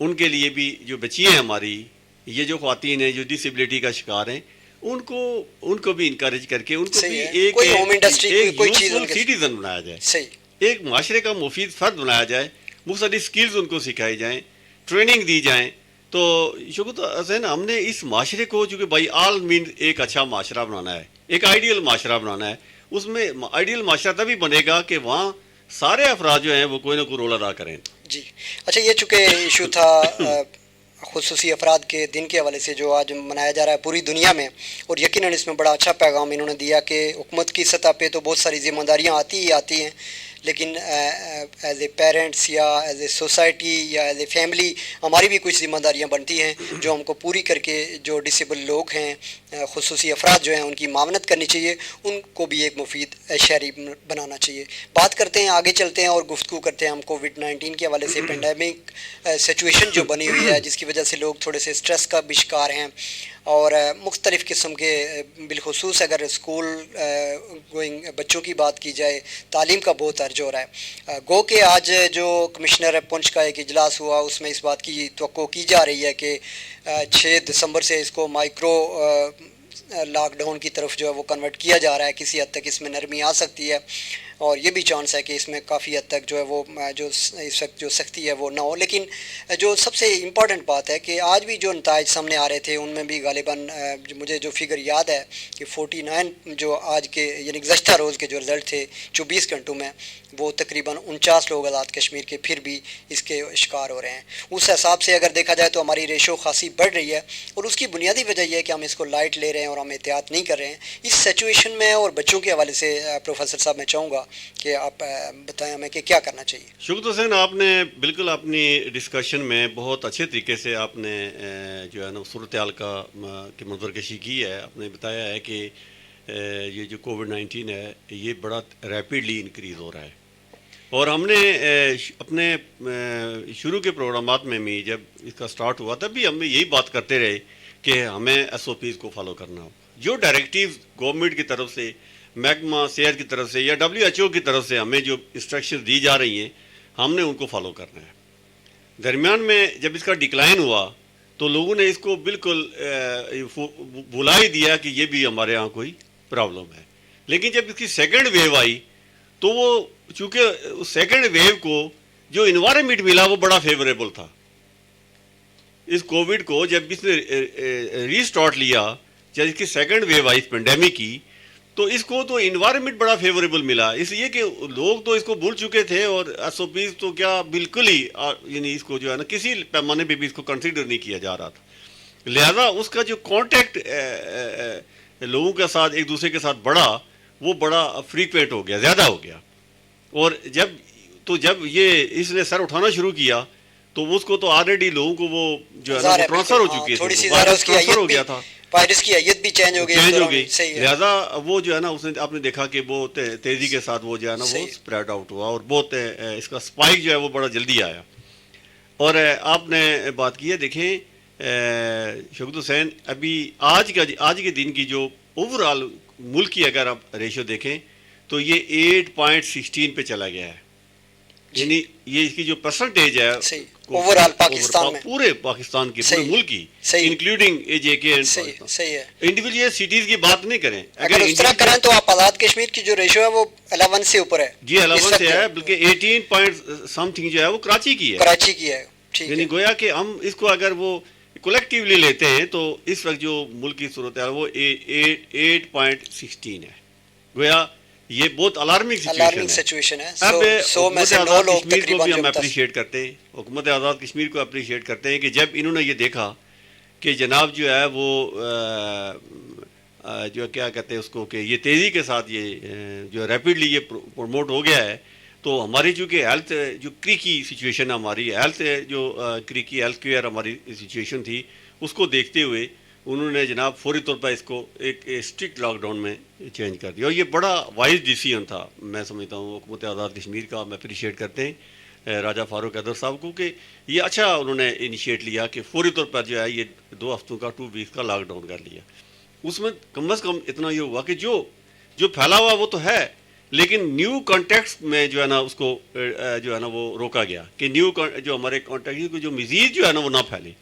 Speaker 5: ان کے لیے بھی, جو بچیاں ہیں ہماری, یہ جو خواتین ہیں جو ڈسیبلٹی کا شکار ہیں, ان کو بھی انکریج کر کے ان کو بھی ایک یوزفل سٹیزن بنایا جائے, ایک معاشرے کا مفید فرد بنایا جائے, مختلف سکلز ان کو سکھائی جائیں, ٹریننگ دی جائیں. تو شوکت حسین ہم نے اس معاشرے کو چونکہ بائی آل مینز ایک اچھا معاشرہ بنانا ہے, ایک آئیڈیل معاشرہ بنانا ہے. اس میں آئیڈیل معاشرہ تبھی بنے گا کہ وہاں سارے افراد جو ہیں وہ کوئی نہ کوئی رول ادا کریں.
Speaker 4: جی اچھا, یہ چونکہ ایشو تھا خصوصی افراد کے دن کے حوالے سے جو آج منایا جا رہا ہے پوری دنیا میں, اور یقیناً اس میں بڑا اچھا پیغام انہوں نے دیا کہ حکومت کی سطح پہ تو بہت ساری ذمہ داریاں آتی ہی آتی ہیں, لیکن ایز اے پیرنٹس یا ایز اے سوسائٹی یا ایز اے فیملی ہماری بھی کچھ ذمہ داریاں بنتی ہیں جو ہم کو پوری کر کے جو ڈسیبل لوگ ہیں, خصوصی افراد جو ہیں, ان کی معاونت کرنی چاہیے, ان کو بھی ایک مفید شہری بنانا چاہیے. بات کرتے ہیں, آگے چلتے ہیں اور گفتگو کرتے ہیں ہم کووڈ-19 کے حوالے سے, پینڈیمک سچویشن جو بنی ہوئی ہے جس کی وجہ سے لوگ تھوڑے سے اسٹریس کا بھی شکار ہیں. اور مختلف قسم کے بالخصوص اگر اسکول گوئنگ بچوں کی بات کی جائے تعلیم کا بہت عرض ہو رہا ہے. گو کہ آج جو کمشنر پنچ کا ایک اجلاس ہوا اس میں اس بات کی توقع کی جا رہی ہے کہ 6 دسمبر سے اس کو مائکرو لاک ڈاؤن کی طرف جو ہے وہ کنورٹ کیا جا رہا ہے. کسی حد تک اس میں نرمی آ سکتی ہے اور یہ بھی چانس ہے کہ اس میں کافی حد تک جو ہے وہ جو اس وقت جو سختی ہے وہ نہ ہو. لیکن جو سب سے امپورٹنٹ بات ہے کہ آج بھی جو نتائج سامنے آ رہے تھے ان میں بھی غالباً مجھے جو فگر یاد ہے کہ 49 جو آج کے یعنی گزشتہ روز کے جو رزلٹ تھے 24 گھنٹوں میں وہ تقریباً 49 لوگ آزاد کشمیر کے پھر بھی اس کے شکار ہو رہے ہیں. اس حساب سے اگر دیکھا جائے تو ہماری ریشو خاصی بڑھ رہی ہے اور اس کی بنیادی وجہ یہ ہے کہ ہم اس کو لائٹ لے رہے ہیں اور ہم احتیاط نہیں کر رہے ہیں. اس سچویشن میں اور بچوں کے حوالے سے پروفیسر صاحب میں چاہوں گا کہ آپ بتائیں ہمیں کہ کیا کرنا چاہیے.
Speaker 5: شکر حسین، آپ نے بالکل اپنی ڈسکشن میں بہت اچھے طریقے سے آپ نے جو ہے نا صورتحال کی منظر کشی کی ہے. آپ نے بتایا ہے کہ یہ جو کووڈ-19 ہے یہ بڑا ریپڈلی انکریز ہو رہا ہے اور ہم نے اپنے شروع کے پروگرامات میں بھی جب اس کا سٹارٹ ہوا تب بھی ہم یہی بات کرتے رہے کہ ہمیں ایس او پیز کو فالو کرنا ہو. جو ڈائریکٹیوز گورنمنٹ کی طرف سے، محکمہ صحت کی طرف سے یا WHO کی طرف سے ہمیں جو انسٹرکشن دی جا رہی ہیں ہم نے ان کو فالو کرنا ہے. درمیان میں جب اس کا ڈکلائن ہوا تو لوگوں نے اس کو بالکل بھلا ہی دیا کہ یہ بھی ہمارے ہاں کوئی پرابلم ہے. لیکن جب اس کی سیکنڈ ویو آئی تو وہ چونکہ سیکنڈ ویو کو جو انوائرمنٹ ملا وہ بڑا فیوریبل تھا. اس کووڈ کو جب اس نے ریسٹارٹ لیا، جب اس کی سیکنڈ ویو آئی اس پینڈیمک کی تو اس کو تو انوائرمنٹ بڑا فیوریبل ملا، اس لیے کہ لوگ تو اس کو بھول چکے تھے اور ایس او پیز تو کیا بالکل ہی یعنی اس کو جو ہے نا کسی پیمانے پہ بھی اس کو کنسیڈر نہیں کیا جا رہا تھا. لہذا اس کا جو کانٹیکٹ لوگوں کے ساتھ ایک دوسرے کے ساتھ بڑھا وہ بڑا فریکوینٹ ہو گیا، زیادہ ہو گیا. اور جب یہ اس نے سر اٹھانا شروع کیا تو اس کو تو آلریڈی لوگوں کو وہ جو ہے نا ٹرانسفر ہو چکی
Speaker 4: تھوڑی سی
Speaker 5: ٹرانسفر ہو گیا تھا،
Speaker 4: وائرس کی عیت بھی چینج ہو گئی.
Speaker 5: لہذا وہ جو ہے نا آپ نے دیکھا کہ بہت تیزی کے ساتھ وہ جو ہے نا وہ اسپریڈ آؤٹ ہوا اور بہت اس کا سپائک جو ہے وہ بڑا جلدی آیا. اور آپ نے بات کی ہے، دیکھیں شوکت حسین، ابھی آج کے دن کی جو اوور آل ملک کی اگر آپ ریشو دیکھیں تو یہ 8.16 پہ چلا گیا ہے. یعنی یہ اس کی جو پرسنٹیج ہے
Speaker 4: اوور آل پاکستان میں،
Speaker 5: پورے پاکستان کی، پورے ملک کی، انکلوڈنگ AJK اینڈ
Speaker 4: صحیح ہے.
Speaker 5: انڈیویجول سٹیز کی بات نہیں کریں،
Speaker 4: اگر اس طرح کریں تو آپ آزاد کشمیر کی جو ریشو ہے وہ 11 سے اوپر ہے.
Speaker 5: جی 11 سے ہے، بلکہ 18 پوائنٹ سم تھنگ جو ہے وہ کراچی کی ہے. یعنی گویا کہ ہم اس کو اگر وہ کولیکٹیولی لیتے ہیں تو اس وقت جو ملک کی صورت ہے وہ 8.16 ہے. گویا یہ بہت الارمنگ سچویشن ہے. اب حکومت آزاد کشمیر کو بھی ہم اپریشیٹ کرتے ہیں، حکومت آزاد کشمیر کو اپریشیٹ کرتے ہیں کہ جب انہوں نے یہ دیکھا کہ جناب جو ہے وہ جو کیا کہتے ہیں اس کو کہ یہ تیزی کے ساتھ یہ جو ریپڈلی یہ پروموٹ ہو گیا ہے تو ہماری چونکہ ہیلتھ جو کریکی سچویشن ہماری ہیلتھ جو کریکی ہیلتھ کیئر ہماری سچویشن تھی اس کو دیکھتے ہوئے انہوں نے جناب فوری طور پر اس کو ایک اسٹرکٹ لاک ڈاؤن میں چینج کر دیا. اور یہ بڑا وائز ڈیسیژن تھا، میں سمجھتا ہوں حکومت آزاد کشمیر کا ہم اپریشیٹ کرتے ہیں راجہ فاروق حیدر صاحب کو کہ یہ اچھا انہوں نے انیشیٹ لیا کہ فوری طور پر جو ہے یہ 2 ہفتوں کا 2 ویک کا لاک ڈاؤن کر لیا. اس میں کم از کم اتنا یہ ہوا کہ جو پھیلا ہوا وہ تو ہے لیکن نیو کانٹیکسٹ میں جو ہے نا اس کو جو ہے نا وہ روکا گیا کہ نیو جو ہمارے کانٹیکٹ کو جو مزید جو ہے نا وہ نہ پھیلے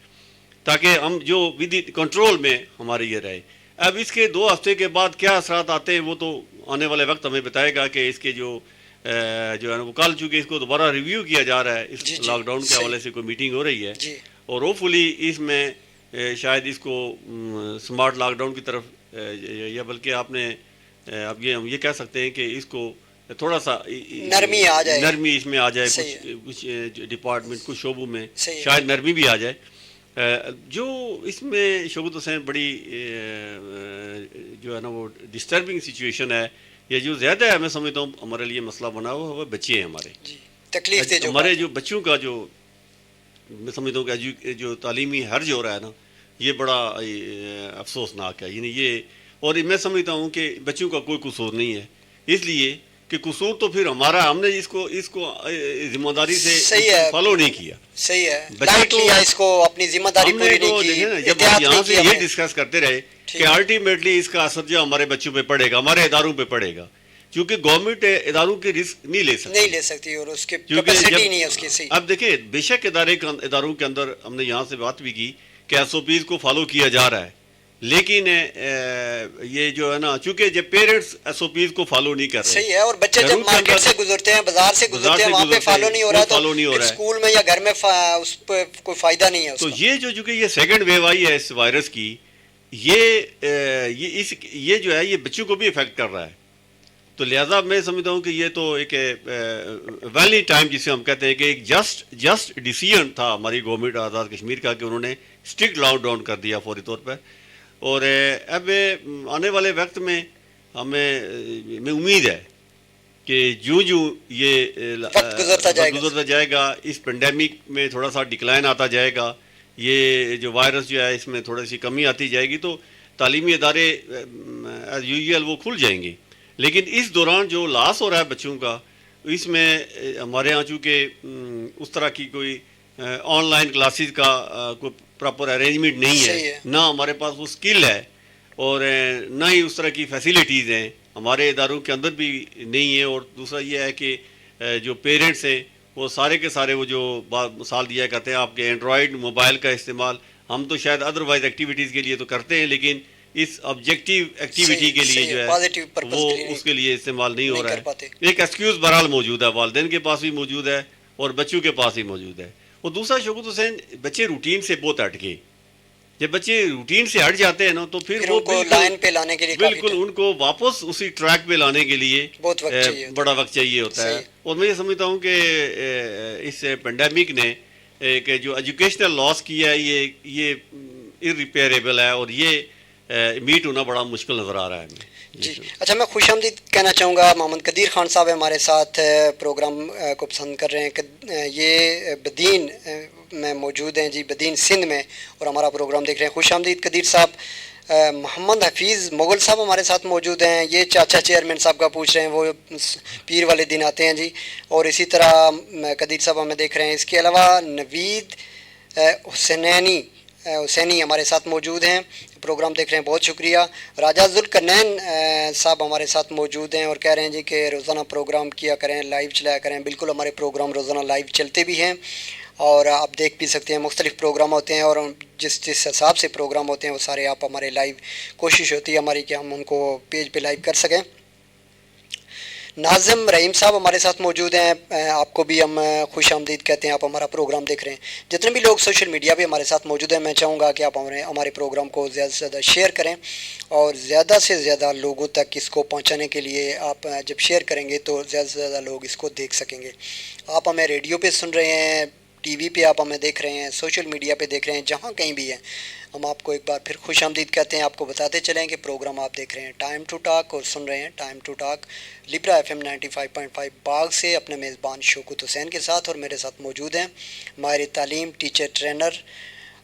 Speaker 5: تاکہ ہم جو ود کنٹرول میں ہمارے یہ رہے. اب اس کے 2 ہفتے کے بعد کیا اثرات آتے ہیں وہ تو آنے والے وقت ہمیں بتائے گا کہ اس کے جو ہے نا وہ کل چونکہ اس کو دوبارہ ریویو کیا جا رہا ہے، اس لاک ڈاؤن کے حوالے سے کوئی میٹنگ ہو رہی ہے اور ہوپ فلی اس میں شاید اس کو سمارٹ لاک ڈاؤن کی طرف یا بلکہ آپ نے اب ہم یہ کہہ سکتے ہیں کہ اس کو تھوڑا سا نرمی اس میں آ جائے، کچھ ڈپارٹمنٹ کچھ شعبوں میں شاید نرمی بھی آ جائے. جو اس میں شوکت حسین بڑی جو ہے نا وہ ڈسٹربنگ سچویشن ہے یا جو زیادہ ہے میں سمجھتا ہوں ہمارے لیے مسئلہ بنا ہوا بچے ہیں ہمارے ہمارے جو بچوں کا جو میں سمجھتا ہوں کہ جو تعلیمی حرج ہو رہا ہے نا یہ بڑا افسوسناک ہے. یعنی یہ اور میں سمجھتا ہوں کہ بچوں کا کوئی قصور نہیں ہے، اس لیے کہ قصور تو پھر ہمارا، ہم نے اس کو ذمہ داری سے
Speaker 4: صحیح ہے،
Speaker 5: فالو نہیں کیا.
Speaker 4: صحیح ہے،
Speaker 5: بچے
Speaker 4: لائٹ
Speaker 5: تو
Speaker 4: لیا اس کو، اپنی ذمہ داری
Speaker 5: ہم نے
Speaker 4: پوری
Speaker 5: تو
Speaker 4: نہیں کی،
Speaker 5: دیکھیں نا، جب
Speaker 4: احتیاط
Speaker 5: ہم یہاں
Speaker 4: نہیں
Speaker 5: سے
Speaker 4: کی ہم
Speaker 5: یہ
Speaker 4: نے.
Speaker 5: ڈسکس کرتے رہے
Speaker 4: ٹھیک
Speaker 5: کہ
Speaker 4: ہے.
Speaker 5: الٹیمیٹلی اس کا اثر جو ہمارے بچوں پہ پڑے گا، ہمارے اداروں پہ پڑے گا، کیونکہ گورنمنٹ اداروں کی رسک نہیں لے سکتی.
Speaker 4: نہیں لے سکتی اور اس کی
Speaker 5: کیونکہ
Speaker 4: کیپیسٹی نہیں ہے اس کی. صحیح.
Speaker 5: اب دیکھیں، بے شک اداروں کے اندر ہم نے یہاں سے بات بھی کی کہ ایس او پیز کو فالو کیا جا رہا ہے، لیکن یہ جو ہے نا، چونکہ جب پیرنٹس ایس او پیز کو فالو نہیں کر رہے،
Speaker 4: صحیح ہے، اور بچے جب
Speaker 5: گھروں کے
Speaker 4: مارکیٹ
Speaker 5: اندر
Speaker 4: سے گزرتے ہیں، بازار سے گزرتے ہیں، وہاں پہ فالو نہیں ہو رہا، تو پھر اسکول میں یا گھر میں اس پہ کوئی فائدہ نہیں ہے اس
Speaker 5: تو
Speaker 4: کا.
Speaker 5: یہ چونکہ یہ سیکنڈ ویو آئی ہے اس وائرس کی، یہ جو ہے یہ بچوں کو بھی افیکٹ کر رہا ہے. تو لہٰذا میں سمجھتا ہوں کہ یہ تو ایک ویلی ٹائم جسے ہم کہتے ہیں کہ ایک جسٹ ڈیسیژن تھا ہماری گورنمنٹ آزاد کشمیر کا کہ انہوں نے اسٹرکٹ لاک ڈاؤن کر دیا فوری طور پر. اور اب آنے والے وقت میں ہمیں امید ہے کہ جو یہ
Speaker 4: وقت گزرتا
Speaker 5: جائے گا، اس پینڈیمک میں تھوڑا سا ڈکلائن آتا جائے گا، یہ جو وائرس جو ہے اس میں تھوڑی سی کمی آتی جائے گی، تو تعلیمی ادارے ایز یوزول وہ کھل جائیں گے. لیکن اس دوران جو لاس ہو رہا ہے بچوں کا، اس میں ہمارے ہاں چونکہ اس طرح کی کوئی آن لائن کلاسز کا کوئی پراپر ارینجمنٹ نہیں ہے، نہ ہمارے پاس وہ اسکل ہے، اور نہ ہی اس طرح کی فیسیلیٹیز ہیں ہمارے اداروں کے اندر بھی نہیں ہے. اور دوسرا یہ ہے کہ جو پیرنٹس ہیں وہ سارے کے سارے وہ جو مثال دیا کرتے ہیں آپ کے اینڈرائڈ موبائل کا استعمال، ہم تو شاید ادروائز ایکٹیویٹیز کے لیے تو کرتے ہیں، لیکن اس آبجیکٹیو ایکٹیویٹی کے لیے جو ہے وہ اس کے لیے استعمال نہیں ہو رہا ہے. ایک ایکسکیوز بہرحال موجود ہے، والدین کے پاس بھی موجود ہے اور بچوں کے پاس بھی موجود ہے. اور دوسرا شوکت حسین، بچے روٹین سے بہت ہٹ گئے. جب بچے روٹین سے ہٹ جاتے ہیں نا تو پھر وہ
Speaker 4: لائن پہ لانے کے لیے
Speaker 5: بالکل ان کو واپس اسی ٹریک پہ لانے کے لیے بڑا وقت چاہیے ہوتا ہے. اور میں یہ سمجھتا ہوں کہ اس پینڈیمک نے کہ جو ایجوکیشنل لاس کیا ہے یہ ارریپیئریبل ہے، اور یہ میٹ ہونا بڑا مشکل نظر آ رہا ہے.
Speaker 4: جی اچھا، میں خوش آمدید کہنا چاہوں گا. محمد قدیر خان صاحب ہمارے ساتھ پروگرام کو پسند کر رہے ہیں. یہ بدین میں موجود ہیں جی، بدین سندھ میں، اور ہمارا پروگرام دیکھ رہے ہیں. خوش آمدید قدیر صاحب. محمد حفیظ مغل صاحب ہمارے ساتھ موجود ہیں. یہ چاچا چیئرمین صاحب کا پوچھ رہے ہیں، وہ پیر والے دن آتے ہیں جی. اور اسی طرح قدیر صاحب ہمیں دیکھ رہے ہیں. اس کے علاوہ نوید حسینی ہمارے ساتھ موجود ہیں، پروگرام دیکھ رہے ہیں، بہت شکریہ. راجہ ذوالقرنین صاحب ہمارے ساتھ موجود ہیں اور کہہ رہے ہیں جی کہ روزانہ پروگرام کیا کریں، لائیو چلایا کریں. بالکل، ہمارے پروگرام روزانہ لائیو چلتے بھی ہیں اور آپ دیکھ بھی سکتے ہیں. مختلف پروگرام ہوتے ہیں اور جس حساب سے پروگرام ہوتے ہیں وہ سارے آپ ہمارے لائیو، کوشش ہوتی ہے ہماری کہ ہم ان کو پیج پہ لائیو کر سکیں. ناظم رحیم صاحب ہمارے ساتھ موجود ہیں، آپ کو بھی ہم خوش آمدید کہتے ہیں. آپ ہمارا پروگرام دیکھ رہے ہیں. جتنے بھی لوگ سوشل میڈیا پہ ہمارے ساتھ موجود ہیں، میں چاہوں گا کہ آپ ہمارے پروگرام کو زیادہ سے زیادہ شیئر کریں، اور زیادہ سے زیادہ لوگوں تک اس کو پہنچانے کے لیے آپ جب شیئر کریں گے تو زیادہ سے زیادہ لوگ اس کو دیکھ سکیں گے. آپ ہمیں ریڈیو پہ سن رہے ہیں، ٹی وی پہ آپ ہمیں دیکھ رہے ہیں، سوشل میڈیا پہ دیکھ رہے ہیں، جہاں کہیں بھی ہیں، ہم آپ کو ایک بار پھر خوش آمدید کہتے ہیں. آپ کو بتاتے چلیں کہ پروگرام آپ دیکھ رہے ہیں ٹائم ٹو ٹاک اور سن رہے ہیں ٹائم ٹو ٹاک لبرا FM 95.5 باغ سے اپنے میزبان شوکت حسین کے ساتھ. اور میرے ساتھ موجود ہیں ماہر تعلیم، ٹیچر ٹرینر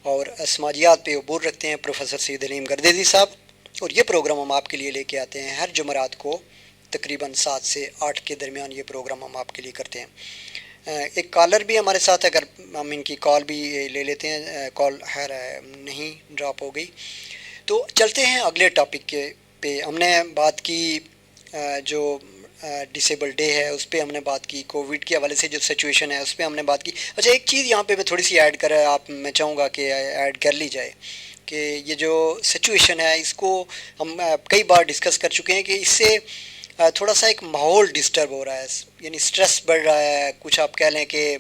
Speaker 4: اور سماجیات پہ عبور رکھتے ہیں پروفیسر سید علیم گردیزی صاحب. اور یہ پروگرام ہم آپ کے لیے لے کے آتے ہیں ہر جمعرات کو تقریباً 7 سے 8 کے درمیان. یہ پروگرام ہم آپ کے لیے کرتے ہیں. ایک کالر بھی ہمارے ساتھ، اگر ہم ان کی کال بھی لے لیتے ہیں. کال نہیں ڈراپ ہو گئی تو چلتے ہیں اگلے ٹاپک کے پہ. ہم نے بات کی جو ڈسیبل ڈے ہے، اس پہ ہم نے بات کی. کووڈ کے حوالے سے جو سچویشن ہے اس پہ ہم نے بات کی. اچھا، ایک چیز یہاں پہ میں تھوڑی سی ایڈ میں چاہوں گا کہ ایڈ کر لی جائے کہ یہ جو سچویشن ہے اس کو ہم کئی بار ڈسکس کر چکے ہیں کہ اس سے تھوڑا سا ایک ماحول ڈسٹرب ہو رہا ہے، یعنی سٹریس بڑھ رہا ہے. کچھ آپ کہہ لیں کہ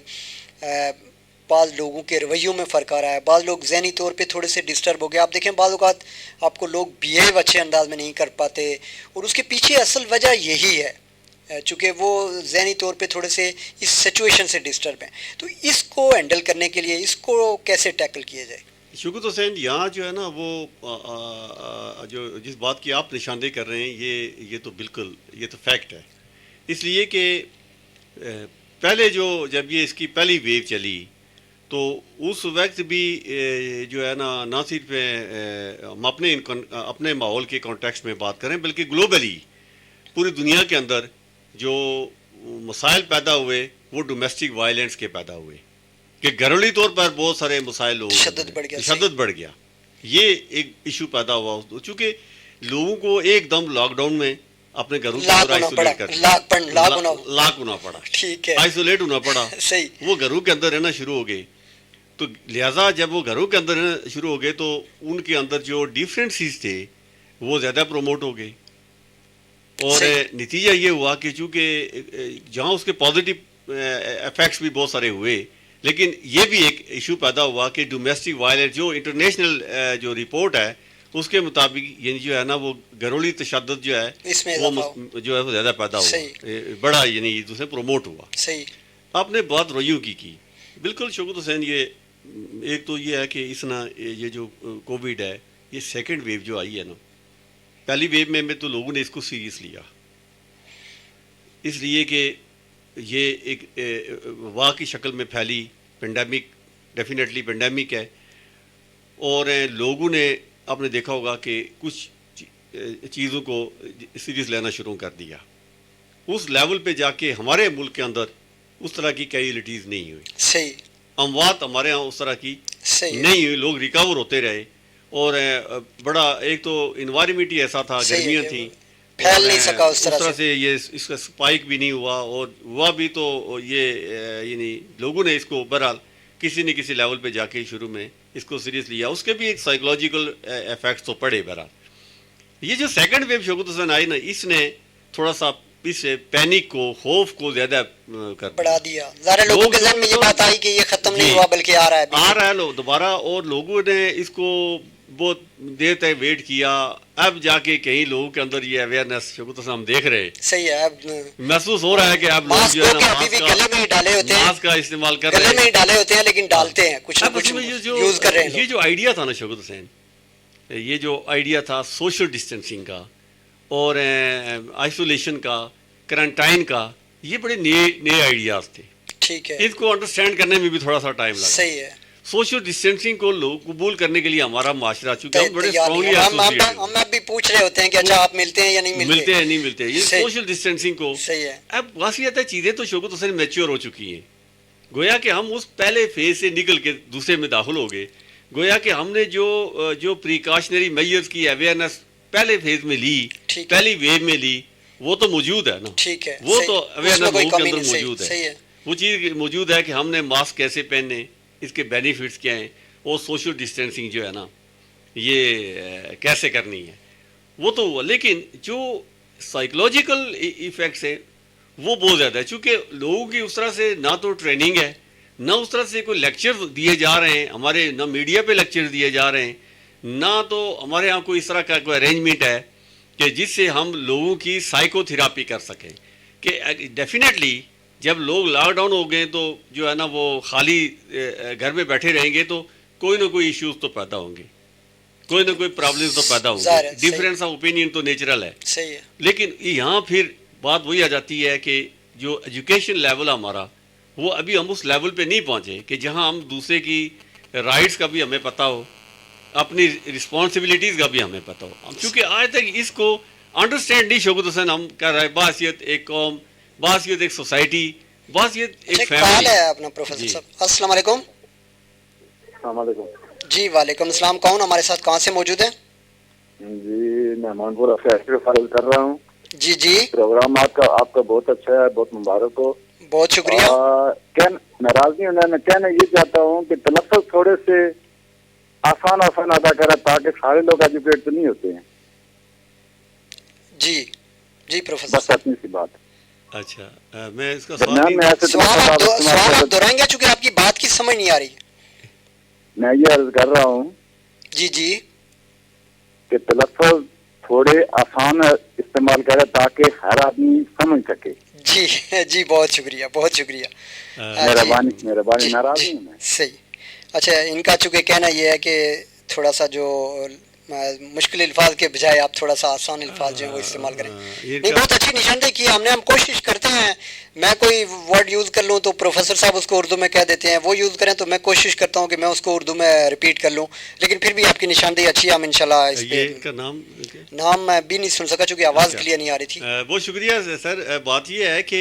Speaker 4: بعض لوگوں کے رویوں میں فرق آ رہا ہے. بعض لوگ ذہنی طور پہ تھوڑے سے ڈسٹرب ہو گئے. آپ دیکھیں بعض اوقات آپ کو لوگ بیہیو اچھے انداز میں نہیں کر پاتے، اور اس کے پیچھے اصل وجہ یہی ہے چونکہ وہ ذہنی طور پہ تھوڑے سے اس سچویشن سے ڈسٹرب ہیں. تو اس کو ہینڈل کرنے کے لیے اس کو کیسے ٹیکل کیا جائے؟
Speaker 5: شوکت حسین، یہاں جو ہے نا وہ جو جس بات کی آپ نشاندہی کر رہے ہیں یہ تو بالکل یہ تو فیکٹ ہے. اس لیے کہ پہلے جب یہ اس کی پہلی ویو چلی تو اس وقت بھی جو ہے نا نہ صرف ہم اپنے ماحول کے کانٹیکسٹ میں بات کریں بلکہ گلوبلی پوری دنیا کے اندر جو مسائل پیدا ہوئے وہ ڈومیسٹک وائلنس کے پیدا ہوئے کہ گھریلو طور پر بہت سارے مسائل لوگوں تشدد بڑھ گیا. یہ ایک ایشو پیدا ہوا چونکہ لوگوں کو ایک دم لاک ڈاؤن میں اپنے گھروں سے آئسولیٹ کر لاک ہونا پڑا, آئسولیٹ ہونا پڑا, وہ گھروں کے اندر رہنا شروع ہو گئے. تو لہٰذا جب وہ گھروں کے اندر رہنا شروع ہو گئے تو ان کے اندر جو ڈیفرنسز تھے وہ زیادہ پروموٹ ہو گئے, اور نتیجہ یہ ہوا کہ چونکہ جہاں اس کے پازیٹیو افیکٹس بھی بہت سارے ہوئے, لیکن یہ بھی ایک ایشو پیدا ہوا کہ ڈومیسٹک وائلنس جو انٹرنیشنل جو رپورٹ ہے اس کے مطابق یعنی جو ہے نا وہ گھریلو تشدد جو ہے وہ جو ہے وہ زیادہ پیدا ہوا, بڑا یعنی دوسرے پروموٹ ہوا. آپ نے بات رویوں کی بالکل شوکت حسین. یہ ایک تو یہ ہے کہ اس نا یہ جو کووڈ ہے یہ سیکنڈ ویو جو آئی ہے نا, پہلی ویو میں تو لوگوں نے اس کو سیریس لیا, اس لیے کہ یہ ایک وبا کی شکل میں پھیلی, پینڈیمک ڈیفینیٹلی پینڈیمک ہے, اور لوگوں نے آپ نے دیکھا ہوگا کہ کچھ چیزوں کو سیریس لینا شروع کر دیا. اس لیول پہ جا کے ہمارے ملک کے اندر اس طرح کی کیجویلٹیز نہیں ہوئی,
Speaker 4: صحیح
Speaker 5: اموات ہمارے ہاں اس طرح کی نہیں ہوئی, لوگ ریکور ہوتے رہے. اور بڑا ایک تو انوائرمنٹ ہی ایسا تھا, گرمیاں تھیں,
Speaker 4: پھیل نہیں سکا اس
Speaker 5: طرح سے, یہ اس کا سپائک بھی نہیں ہوا, اور ہوا بھی تو یہ یعنی لوگوں نے اس کو بہرحال کسی نہ کسی لیول پہ جا کے شروع میں اس کو سیریس لیا. اس کے بھی ایک سائیکولوجیکل ایفیکٹس تو پڑے بہرحال. یہ جو سیکنڈ ویو شوکت حسین آئی نا, اس نے تھوڑا سا اس پینک کو, خوف کو زیادہ
Speaker 4: بڑھا دیا. ظاہر لوگوں کے ذہن میں یہ بات آئی کہ یہ ختم نہیں ہوا بلکہ آ رہا ہے
Speaker 5: دوبارہ, اور لوگوں نے اس کو بہت دیر تک ویٹ کیا. اب جا کے کئی لوگوں کے اندر یہ اویئرنیس شوکت حسین ہم دیکھ رہے ہیں,
Speaker 4: صحیح ہے, اب
Speaker 5: محسوس ہو رہا ہے کہ اب لوگ جو ہے نا ماسک کا استعمال کر رہے ہیں,
Speaker 4: گلے میں ڈالے ہوتے ہیں لیکن ڈالتے ہیں کچھ نہ کچھ یوز کر رہے ہیں.
Speaker 5: یہ جو آئیڈیا تھا نا شوکت حسین, یہ جو آئیڈیا تھا سوشل ڈسٹینسنگ کا اور آئسولیشن کا, کرنٹائن کا, یہ بڑے نئے آئیڈیاز تھے.
Speaker 4: ٹھیک ہے,
Speaker 5: اس کو انڈرسٹینڈ کرنے میں بھی تھوڑا سا ٹائم لگا.
Speaker 4: صحیح ہے.
Speaker 5: سوشل ڈسٹینسنگ کو لوگ قبول کرنے کے لیے ہمارا معاشرہ چونکہ ہم بڑے اسٹرانگلی
Speaker 4: ہم اب بھی پوچھ رہے ہوتے ہیں کہ اچھا آپ ملتے ہیں یا نہیں
Speaker 5: ملتے ہیں, نہیں ملتے. یہ سوشل ڈسٹینسنگ کو
Speaker 4: صحیح ہے.
Speaker 5: اب واقعیت ہے چیزیں تو شوکت حسین میچور ہو چکی ہیں, گویا کہ ہم اس پہلے فیز سے نکل کے دوسرے میں داخل ہو گئے. گویا کہ ہم نے جو پریکاشنری میجرز کی اویئرنیس پہلے فیز میں لی, پہلی ویو میں لی, وہ تو موجود ہے نا.
Speaker 4: ٹھیک ہے,
Speaker 5: وہ تو اویئرنیس لوگوں کے اندر موجود
Speaker 4: ہے.
Speaker 5: وہ چیز موجود ہے کہ ہم نے ماسک کیسے پہننے, اس کے بینیفٹس کیا ہیں, اور سوشل ڈسٹینسنگ جو ہے نا یہ کیسے کرنی ہے, وہ تو ہوا. لیکن جو سائیکولوجیکل ایفیکٹس ہیں وہ بہت زیادہ ہے, چونکہ لوگوں کی اس طرح سے نہ تو ٹریننگ ہے, نہ اس طرح سے کوئی لیکچر دیے جا رہے ہیں ہمارے, نہ میڈیا پہ لیکچر دیے جا رہے ہیں, نہ تو ہمارے ہاں کوئی اس طرح کا کوئی ارینجمنٹ ہے کہ جس سے ہم لوگوں کی سائیکو تھراپی کر سکیں. کہ ڈیفینیٹلی جب لوگ لاک ڈاؤن ہو گئے تو جو ہے نا وہ خالی گھر میں بیٹھے رہیں گے تو کوئی نہ کوئی ایشوز تو پیدا ہوں گے, کوئی نہ کوئی پرابلمس تو پیدا ہوں گے. ڈفرینس آف اوپینین تو نیچرل ہے, لیکن یہاں پھر بات وہی آ جاتی ہے کہ جو ایجوکیشن لیول ہمارا وہ ابھی ہم اس لیول پہ نہیں پہنچے کہ جہاں ہم دوسرے کی رائٹس کا بھی ہمیں پتہ ہو, اپنی رسپانسبلٹیز کا بھی ہمیں پتہ ہو. کیونکہ آج تک اس کو انڈرسٹینڈ نہیں شوکت حسین ہم کر رہے. بحثیت ایک قوم, بحثیت ایک سوسائٹی, بحثیت ایک فیملی ہے.
Speaker 4: اپنا پروفیسر صاحب السلام علیکم.
Speaker 6: السلام علیکم.
Speaker 4: جی وعلیکم السلام. کون ہمارے ساتھ, کہاں سے موجود ہیں؟
Speaker 6: جی میں مانپور سے فارغ کر رہا ہوں.
Speaker 4: جی جی,
Speaker 6: پروگرام آپ کا بہت اچھا ہے, بہت مبارک ہو.
Speaker 4: بہت شکریہ.
Speaker 6: ناراضی میں کہنا یہ چاہتا ہوں کہ تلفظ تھوڑے سے آسان ادا کرے تاکہ سارے لوگ ایجوکیٹ تو نہیں ہوتے ہیں.
Speaker 4: جی جی پروفیسر
Speaker 6: بس اتنی سی بات.
Speaker 5: اچھا میں اس کا
Speaker 4: سوال آپ دہرائیں گے چونکہ آپ کی بات کی سمجھ نہیں آ رہی.
Speaker 6: میں یہ عرض کر رہا ہوں
Speaker 4: جی جی
Speaker 6: کہ تلفظ تھوڑے آسان استعمال کرے تاکہ ہر آدمی سمجھ سکے.
Speaker 4: جی جی بہت شکریہ, بہت شکریہ.
Speaker 6: مہربانی. ناراض ہوں میں.
Speaker 4: صحیح. اچھا ان کا چونکہ کہنا یہ ہے کہ تھوڑا سا جو مشکل الفاظ کے بجائے آپ تھوڑا سا آسان الفاظ جو ہیں وہ استعمال کریں.
Speaker 5: یہ
Speaker 4: نہیں, بہت اچھی نشاندہی کی ہم نے. ہم کوشش کرتے ہیں, میں کوئی ورڈ یوز کر لوں تو پروفیسر صاحب اس کو اردو میں کہہ دیتے ہیں, وہ یوز کریں تو میں کوشش کرتا ہوں کہ میں اس کو اردو میں ریپیٹ کر لوں, لیکن پھر بھی آپ کی نشاندہی اچھی ہے. ہم انشاءاللہ اس پہ
Speaker 5: ان کا
Speaker 4: نام میں بھی نہیں سن سکا چونکہ آواز کلیئر نہیں آ رہی تھی.
Speaker 5: بہت شکریہ سر. بات یہ ہے کہ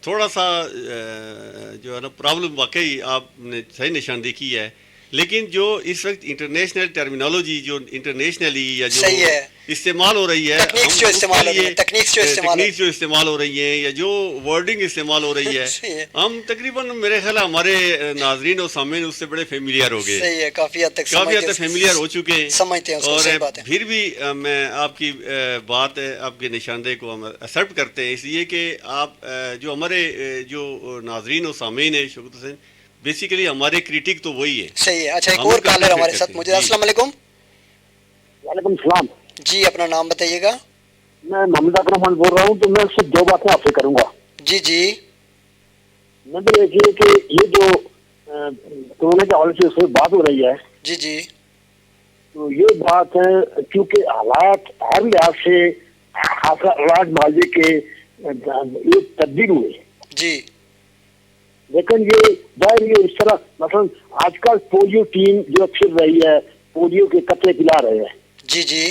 Speaker 5: تھوڑا سا جو ہے نا پرابلم واقعی آپ نے صحیح نشاندہی کی ہے, لیکن جو اس وقت انٹرنیشنل ٹرمینالوجی جو انٹرنیشنلی یا جو استعمال ہو رہی ہے,
Speaker 4: تکنیکس جو
Speaker 5: استعمال ہو رہی ہیں یا جو ورڈنگ استعمال ہو رہی ہے, ہم تقریباً میرے خیال ہمارے ناظرین اور سامعین اس سے بڑے فیملیئر ہو گئے.
Speaker 4: صحیح ہے, کافی حد تک
Speaker 5: فیملیئر ہو چکے ہیں,
Speaker 4: سمجھتے ہیں.
Speaker 5: اور پھر بھی میں آپ کی بات آپ کی نشاندہی کو ہم ایکسیپٹ کرتے ہیں, اس لیے کہ آپ جو ہمارے جو ناظرین اور سامعین ہیں شوکت حسین, بیسیکلی ہمارے کریٹک تو وہی ہے.
Speaker 4: صحیح ہے. اچھا, ایک اور کالر ہمارے ساتھ موجود ہے. السلام علیکم.
Speaker 6: وعلیکم السلام
Speaker 4: جی, اپنا نام بتائیے گا.
Speaker 6: میں محمد اکرم خان بول رہا ہوں. تو میں صرف دو باتیں آپ سے کروں گا.
Speaker 4: جی جی.
Speaker 6: نمبر ایک یہ کہ یہ جو کورونا کے حوالے سے اس میں بات ہو رہی ہے,
Speaker 4: جی جی,
Speaker 6: تو یہ بات ہے کیونکہ حالات ہر لحاظ سے علاج معالجے کے ایک تبدیل ہوئے.
Speaker 4: جی,
Speaker 6: لیکن یہ ظاہر یہ اس طرح مثلا آج کل پولیو ٹیم جو پھر رہی ہے, پولیو کے قطرے پلا رہے ہیں.
Speaker 4: جی جی,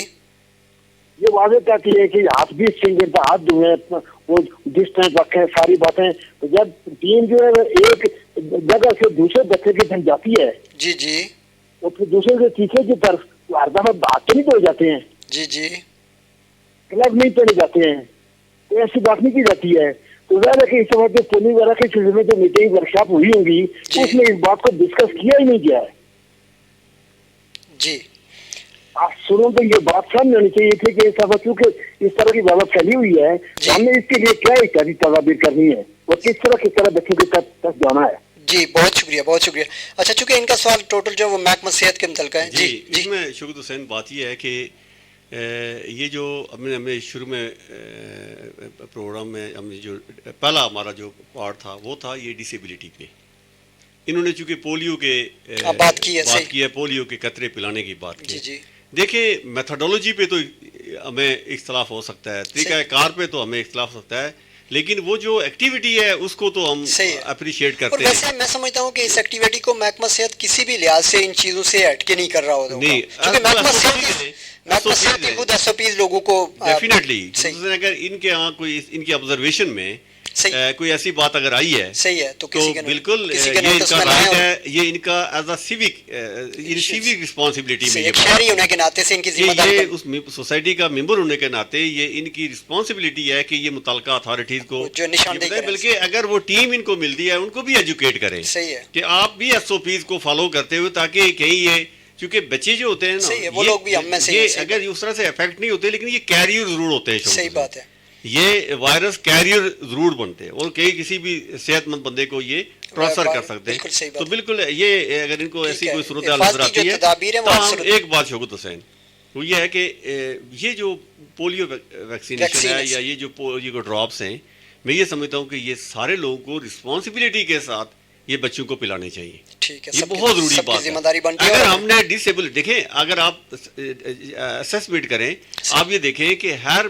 Speaker 6: یہ واضح کہتی ہے کہ ہاتھ بھی سنگھ ہاتھ دھوئیں, وہ ڈسٹینس رکھیں, ساری باتیں. تو جب ٹیم جو ہے ایک جگہ سے دوسرے بچے کی طرف جاتی ہے,
Speaker 4: جی جی,
Speaker 6: اور پھر دوسرے سے تیسرے کی طرف ہر دفعہ ہاتھ تو نہیں دھوئے جاتے ہیں,
Speaker 4: جی جی,
Speaker 6: کلب نہیں پہنے جاتے ہیں, تو ایسی بات نہیں کی جاتی ہے. تو ظاہر ہے کہ اس وقت پولیو وغیرہ کے سلسلے میں جو میٹنگ ورک شاپ ہوئی ہوگی, اس میں اس بات کو ڈسکس کیا ہی نہیں گیا ہے.
Speaker 4: جی,
Speaker 6: آپ سنو تو یہ بات سمجھ ہونی چاہیے تھی کہ کیونکہ اس طرح کی وبا پھیلی ہوئی ہے, ہم نے اس کے لیے کیا احتیاطی تدابیر کرنی ہے اور کس طرح بچوں کے تک جانا ہے.
Speaker 4: جی, بہت شکریہ, بہت شکریہ. اچھا, چونکہ ان کا سوال ٹوٹل جو وہ محکمہ صحت کے متعلق ہے.
Speaker 5: جی, اس میں شوکت حسین بات یہ ہے کہ یہ جو ہمیں شروع میں پروگرام میں ہم جو پہلا ہمارا جو پارٹ تھا وہ تھا یہ ڈسیبلٹی پہ. انہوں نے چونکہ پولیو کے
Speaker 4: بات کی
Speaker 5: ہے, پولیو کے قطرے پلانے کی بات کی.
Speaker 4: جی جی,
Speaker 5: دیکھیں میتھڈولوجی پہ تو ہمیں اختلاف ہو سکتا ہے, طریقہ کار پہ تو ہمیں اختلاف ہو سکتا ہے, لیکن وہ جو ایکٹیویٹی ہے اس کو تو ہم اپریشیٹ کرتے ہیں.
Speaker 4: اور ویسے میں سمجھتا ہوں کہ اس ایکٹیویٹی کو محکمہ صحت کسی بھی لحاظ سے ان چیزوں سے ہٹ کے نہیں کر رہا ہوگا.
Speaker 5: نہیں,
Speaker 4: محکمہ صحت خود ایس او پیز لوگوں کو
Speaker 5: ڈیفینیٹلی اگر ان کے ہاں کوئی ان کی آبزرویشن میں کوئی ایسی بات اگر آئی ہے
Speaker 4: صحیح ہے تو
Speaker 5: بالکل یہ ان کا رائٹ ہے, یہ ان کا ایز اے سیوک رسپانسبلٹی میں
Speaker 4: شہری ہونے کے ناطے سے ان کی ذمہ داری,
Speaker 5: یہ اس سوسائٹی کا ممبر ہونے کے ناطے یہ ان کی رسپانسبلٹی ہے کہ یہ متعلقہ اتھارٹیز کو
Speaker 4: جو نشاندہی کریں,
Speaker 5: بلکہ اگر وہ ٹیم ان کو ملتی ہے ان کو بھی ایجوکیٹ کریں.
Speaker 4: صحیح ہے کہ
Speaker 5: آپ بھی ایس او پیز کو فالو کرتے ہوئے, تاکہ کہیں یہ چونکہ بچے جو ہوتے ہیں نا
Speaker 4: وہ لوگ بھی ہم میں سے
Speaker 5: یہ اگر اس طرح سے افیکٹ نہیں ہوتے, لیکن یہ کیریئر ضرور ہوتے ہیں.
Speaker 4: صحیح بات ہے,
Speaker 5: یہ وائرس کیریئر ضرور بنتے ہیں اور کسی بھی صحت مند بندے کو یہ ٹرانسفر کر سکتے ہیں. تو بالکل یہ اگر ان کو ایسی کوئی صورتحال نظر آتی ہے تو ایک بات شوکت حسین وہ یہ ہے کہ یہ جو پولیو ویکسینیشن ہے یا یہ جو پولیو کے ڈراپس ہیں, میں یہ سمجھتا ہوں کہ یہ سارے لوگوں کو رسپانسبلٹی کے ساتھ یہ بچوں کو پلانے چاہیے. یہ بہت ضروری بات ہے. اگر ہم نے ڈسیبل دیکھیں, اگر آپ اسسمنٹ کریں, آپ یہ دیکھیں کہ ہر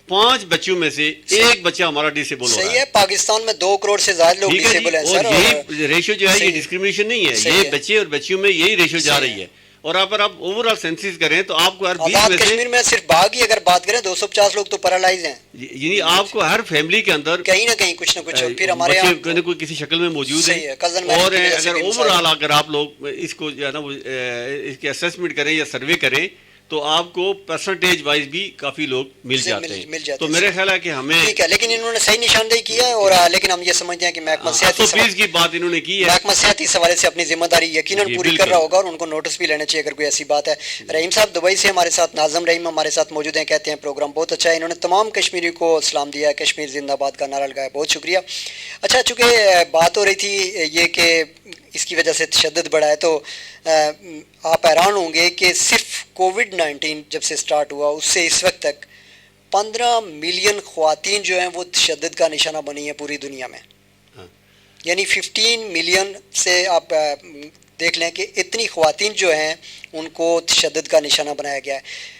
Speaker 5: 5 بچوں میں سے ایک بچہ ہمارا ڈسیبل ہو رہا ہے.
Speaker 4: صحیح ہے, پاکستان میں 2 کروڑ سے زیادہ لوگ ڈسیبل ہیں سر,
Speaker 5: اور یہی ریشو جو ہے یہ ڈسکریمنیشن نہیں ہے, یہ بچے اور بچیوں میں یہی ریشو جا رہی ہے. اور اگر آپ اوور آل سینسس کریں تو آپ کو ہر 20 میں سے
Speaker 4: کشمیر میں صرف باغ ہی اگر بات کریں 250 لوگ تو پیرالائز ہیں,
Speaker 5: یعنی آپ کو ہر فیملی کے اندر
Speaker 4: کہیں نہ کہیں کچھ نہ کچھ پھر ہمارے
Speaker 5: بچے کوئی کسی شکل میں موجود ہیں. اور اگر اوور آل اگر آپ لوگ اس کو جو ہے نا اس کی اسسمنٹ کریں یا سروے کریں تو آپ کو پرسنٹیج وائز بھی کافی لوگ مل جاتے ہیں. تو میرے خیال ہے کہ ہمیں
Speaker 4: ٹھیک ہے, لیکن انہوں نے صحیح نشاندہی کیا ہے, اور لیکن ہم یہ سمجھتے ہیں کہ محکمہ صحت
Speaker 5: کی بات انہوں نے کی ہے,
Speaker 4: محکمہ صحت اس حوالے سے اپنی ذمہ داری یقیناً پوری کر رہا ہوگا, اور ان کو نوٹس بھی لینا چاہیے اگر کوئی ایسی بات ہے. رحیم صاحب دبئی سے ہمارے ساتھ, ناظم رحیم ہمارے ساتھ موجود ہیں, کہتے ہیں پروگرام بہت اچھا ہے, انہوں نے تمام کشمیری کو سلام دیا ہے, کشمیر زندہ باد کا نعرہ لگایا, بہت شکریہ. اچھا, چونکہ بات ہو رہی تھی یہ کہ اس کی وجہ سے تشدد بڑھا ہے, تو آپ حیران ہوں گے کہ صرف کووڈ-19 جب سے سٹارٹ ہوا اس سے اس وقت تک 15 ملین خواتین جو ہیں وہ تشدد کا نشانہ بنی ہیں پوری دنیا میں. یعنی 15 ملین سے آپ دیکھ لیں کہ اتنی خواتین جو ہیں ان کو تشدد کا نشانہ بنایا گیا ہے.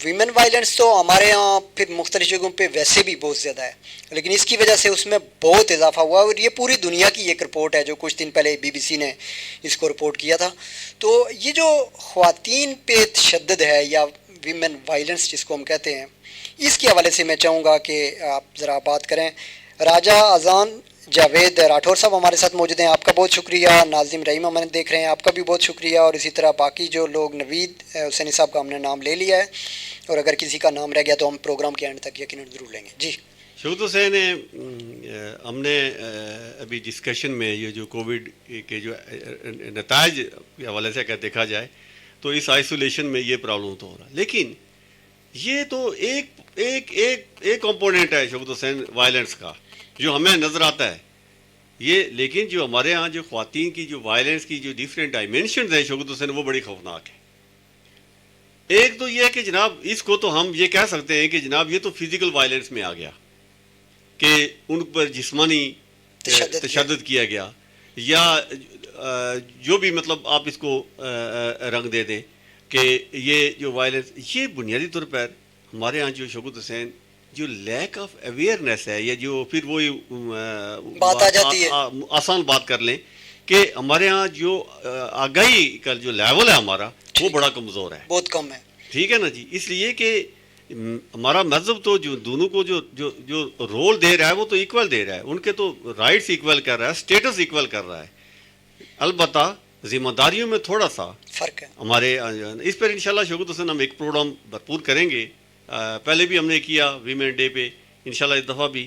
Speaker 4: ویمن وائلنس تو ہمارے ہاں پھر مختلف جگہوں پہ ویسے بھی بہت زیادہ ہے, لیکن اس کی وجہ سے اس میں بہت اضافہ ہوا, اور یہ پوری دنیا کی ایک رپورٹ ہے جو کچھ دن پہلے BBC نے اس کو رپورٹ کیا تھا. تو یہ جو خواتین پہ تشدد ہے یا ویمن وائلنس جس کو ہم کہتے ہیں, اس کے حوالے سے میں چاہوں گا کہ آپ ذرا بات کریں. راجہ اذان جاوید راٹھور صاحب ہمارے ساتھ موجود ہیں, آپ کا بہت شکریہ. ناظم رحیم ہمیں دیکھ رہے ہیں, آپ کا بھی بہت شکریہ. اور اسی طرح باقی جو لوگ, نوید حسینی صاحب کا ہم نے نام لے لیا ہے, اور اگر کسی کا نام رہ گیا تو ہم پروگرام کے اینڈ تک یقیناً ضرور لیں گے. جی
Speaker 5: شوکت حسین, ہم نے ابھی ڈسکشن میں یہ جو کووڈ کے جو نتائج کے حوالے سے اگر دیکھا جائے تو اس آئسولیشن میں یہ پرابلم تو ہو رہا ہے, لیکن یہ تو ایک کمپوننٹ ہے شوکت حسین وائلنس کا جو ہمیں نظر آتا ہے یہ, لیکن جو ہمارے ہاں جو خواتین کی جو وائلنس کی جو ڈیفرنٹ ڈائمینشنز ہیں شوکت حسین, وہ بڑی خوفناک ہے. ایک تو یہ ہے کہ جناب اس کو تو ہم یہ کہہ سکتے ہیں کہ جناب یہ تو فزیکل وائلنس میں آ گیا کہ ان پر جسمانی تشدد کیا گیا, یا جو بھی مطلب آپ اس کو رنگ دے دیں کہ یہ جو وائلنس, یہ بنیادی طور پر ہمارے ہاں جو شوکت حسین جو لیک آف اویئرنیس ہے, یا جو پھر وہی
Speaker 4: بات آ جاتی ہے,
Speaker 5: آسان بات کر لیں کہ ہمارے ہاں جو آگاہی کا جو لیول ہے ہمارا وہ بڑا کمزور ہے,
Speaker 4: بہت کم ہے.
Speaker 5: ٹھیک ہے نا جی. اس لیے کہ ہمارا مذہب تو جو دونوں کو جو رول دے رہا ہے وہ تو ایکول دے رہا ہے, ان کے تو رائٹس ایکول کر رہا ہے, اسٹیٹس ایکول کر رہا ہے, البتہ ذمہ داریوں میں تھوڑا سا
Speaker 4: فرق ہے
Speaker 5: ہمارے. اس پر انشاءاللہ شوکت حسین ہم ایک پروگرام بھرپور کریں گے, پہلے بھی ہم نے کیا ویمن ڈے پہ, انشاءاللہ اس دفعہ بھی.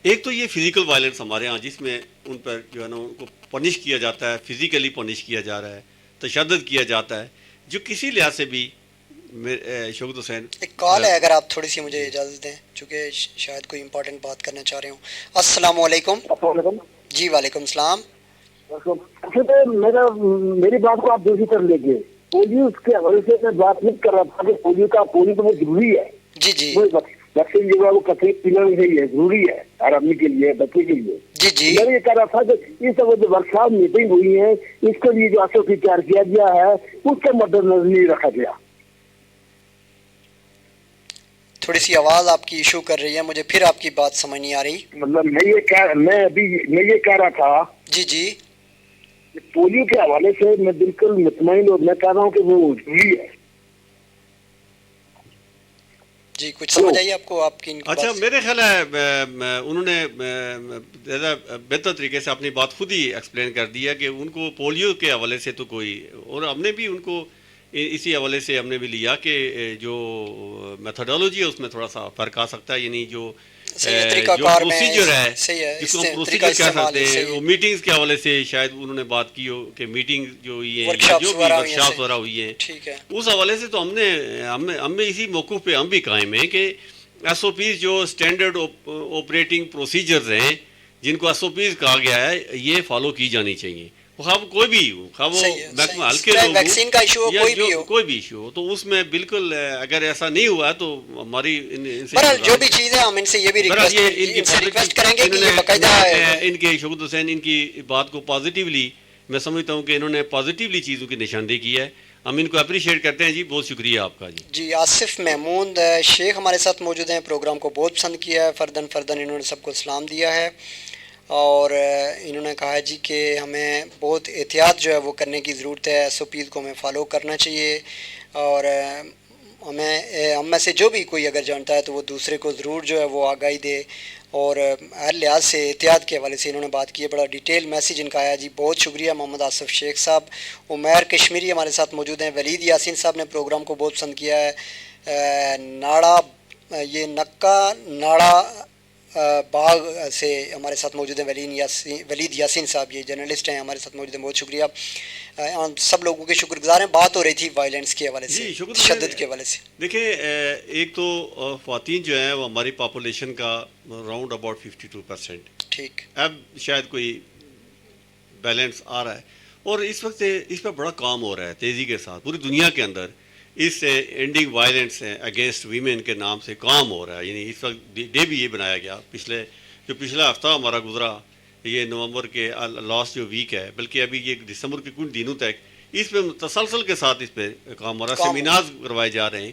Speaker 5: ایک تو یہ فزیکل وائلنس ہمارے ہاں جس میں ان پر جو ہے نا ان کو پنش کیا جاتا ہے, فزیکلی پنش کیا جا رہا ہے, تشدد کیا جاتا ہے, جو کسی لحاظ سے بھی شوکت حسین. ایک
Speaker 4: کال ہے, اگر آپ تھوڑی سی مجھے اجازت دیں, چونکہ شاید کوئی امپورٹنٹ بات کرنا چاہ رہے ہوں. السلام علیکم. جی وعلیکم السلام.
Speaker 6: میری بات کو آپ دوسری طرف لے گئے. پولیو کے حوالے سے میں بات نہیں کر رہا تھا کہ پولیو تو بہت ضروری ہے.
Speaker 4: جی جی
Speaker 6: ویکسین جو ہے وہ کتنے پینا نہیں ہے, ضروری ہے ہر آدمی کے لیے, بچے کے لیے.
Speaker 4: جی جی
Speaker 6: میں یہ کہہ رہا تھا کہ اس وقت جو ورکشاپ میٹنگ ہوئی ہے اس کے لیے جو SOP تیار کیا گیا ہے اس کا مد نظر نہیں رکھا گیا.
Speaker 4: تھوڑی سی آواز آپ کی ایشو کر رہی ہے, مجھے پھر آپ کی بات سمجھ نہیں آ رہی.
Speaker 6: مطلب میں یہ کہہ رہا تھا
Speaker 4: جی جی
Speaker 6: کہ پولیو کے حوالے سے میں بالکل مطمئن اور میں کہہ رہا ہوں کہ وہ ضروری ہے.
Speaker 4: جی کچھ سمجھ آئیے آپ کو, آپ کی
Speaker 5: اچھا میرے خیال ہے انہوں نے زیادہ بہتر طریقے سے اپنی بات خود ہی ایکسپلین کر دیا کہ ان کو پولیو کے حوالے سے تو کوئی, اور ہم نے بھی ان کو اسی حوالے سے ہم نے بھی لیا کہ جو میتھڈالوجی ہے اس میں تھوڑا سا فرق آ سکتا ہے, یعنی جو پروسیجر ہے جس کو ہم پروسیجر کہہ سکتے ہیں, وہ میٹنگز کے حوالے سے شاید انہوں نے بات کی ہو کہ میٹنگ جو یہ جو بھی ورکشاپ وغیرہ ہوئی ہیں اس حوالے سے تو ہم اسی موقف پہ ہم بھی قائم ہیں کہ SOPs جو اسٹینڈرڈ آپریٹنگ پروسیجرز ہیں جن کو SOPs کہا گیا ہے یہ فالو کی جانی چاہیے, خواہ کوئی بھی ہو, خواہ وہ محکمہ ہلکے لوگ
Speaker 4: ویکسین کا ایشو ہو,
Speaker 5: کوئی بھی ایشو ہو, تو اس میں بالکل اگر ایسا نہیں ہوا تو ہماری
Speaker 4: جو بھی چیز ہے ہم ان سے یہ بھی ریکویسٹ کریں گے کہ یہ باقاعدہ
Speaker 5: ان کے شوکت حسین ان کی بات کو پازیٹیولی میں سمجھتا ہوں کہ انہوں نے پازیٹیولی چیزوں کی نشاندہی کی ہے, ہم ان کو اپریشیٹ کرتے ہیں. جی بہت شکریہ آپ کا.
Speaker 4: جی آصف محمود شیخ ہمارے ساتھ موجود ہیں, پروگرام کو بہت پسند کیا ہے, فردن انہوں نے سب کو سلام دیا ہے, اور انہوں نے کہا جی کہ ہمیں بہت احتیاط جو ہے وہ کرنے کی ضرورت ہے, SOPs کو ہمیں فالو کرنا چاہیے, اور ہم میں سے جو بھی کوئی اگر جانتا ہے تو وہ دوسرے کو ضرور جو ہے وہ آگاہی دے, اور ہر لحاظ سے احتیاط کے حوالے سے انہوں نے بات کی ہے. بڑا ڈیٹیل میسیج ان کا آیا جی, بہت شکریہ. محمد آصف شیخ صاحب, عمیر کشمیری ہمارے ساتھ موجود ہیں, ولید یاسین صاحب نے پروگرام کو بہت پسند کیا ہے, یہ نکا ناڑا باغ سے ہمارے ساتھ موجود ہیں ولید یاسین صاحب, یہ جرنلسٹ ہیں ہمارے ساتھ موجود ہیں, بہت شکریہ. سب لوگوں کے شکر گزار ہیں. بات ہو رہی تھی وائلنس کے حوالے سے, تشدد کے حوالے سے.
Speaker 5: دیکھیں ایک تو خواتین جو ہیں وہ ہماری پاپولیشن کا راؤنڈ اباؤٹ 52%,
Speaker 4: ٹھیک,
Speaker 5: اب شاید کوئی بیلنس آ رہا ہے, اور اس وقت اس پہ بڑا کام ہو رہا ہے تیزی کے ساتھ پوری دنیا کے اندر. اس اینڈنگ وائلنس اگینسٹ ویمن کے نام سے کام ہو رہا ہے, یعنی اس وقت ڈے بھی یہ بنایا گیا. پچھلا ہفتہ ہمارا گزرا یہ نومبر کے لاسٹ جو ویک ہے، بلکہ ابھی یہ دسمبر کے کچھ دنوں تک اس پہ تسلسل کے ساتھ اس پہ کام ہو رہا ہے، سیمینارز کروائے جا رہے ہیں.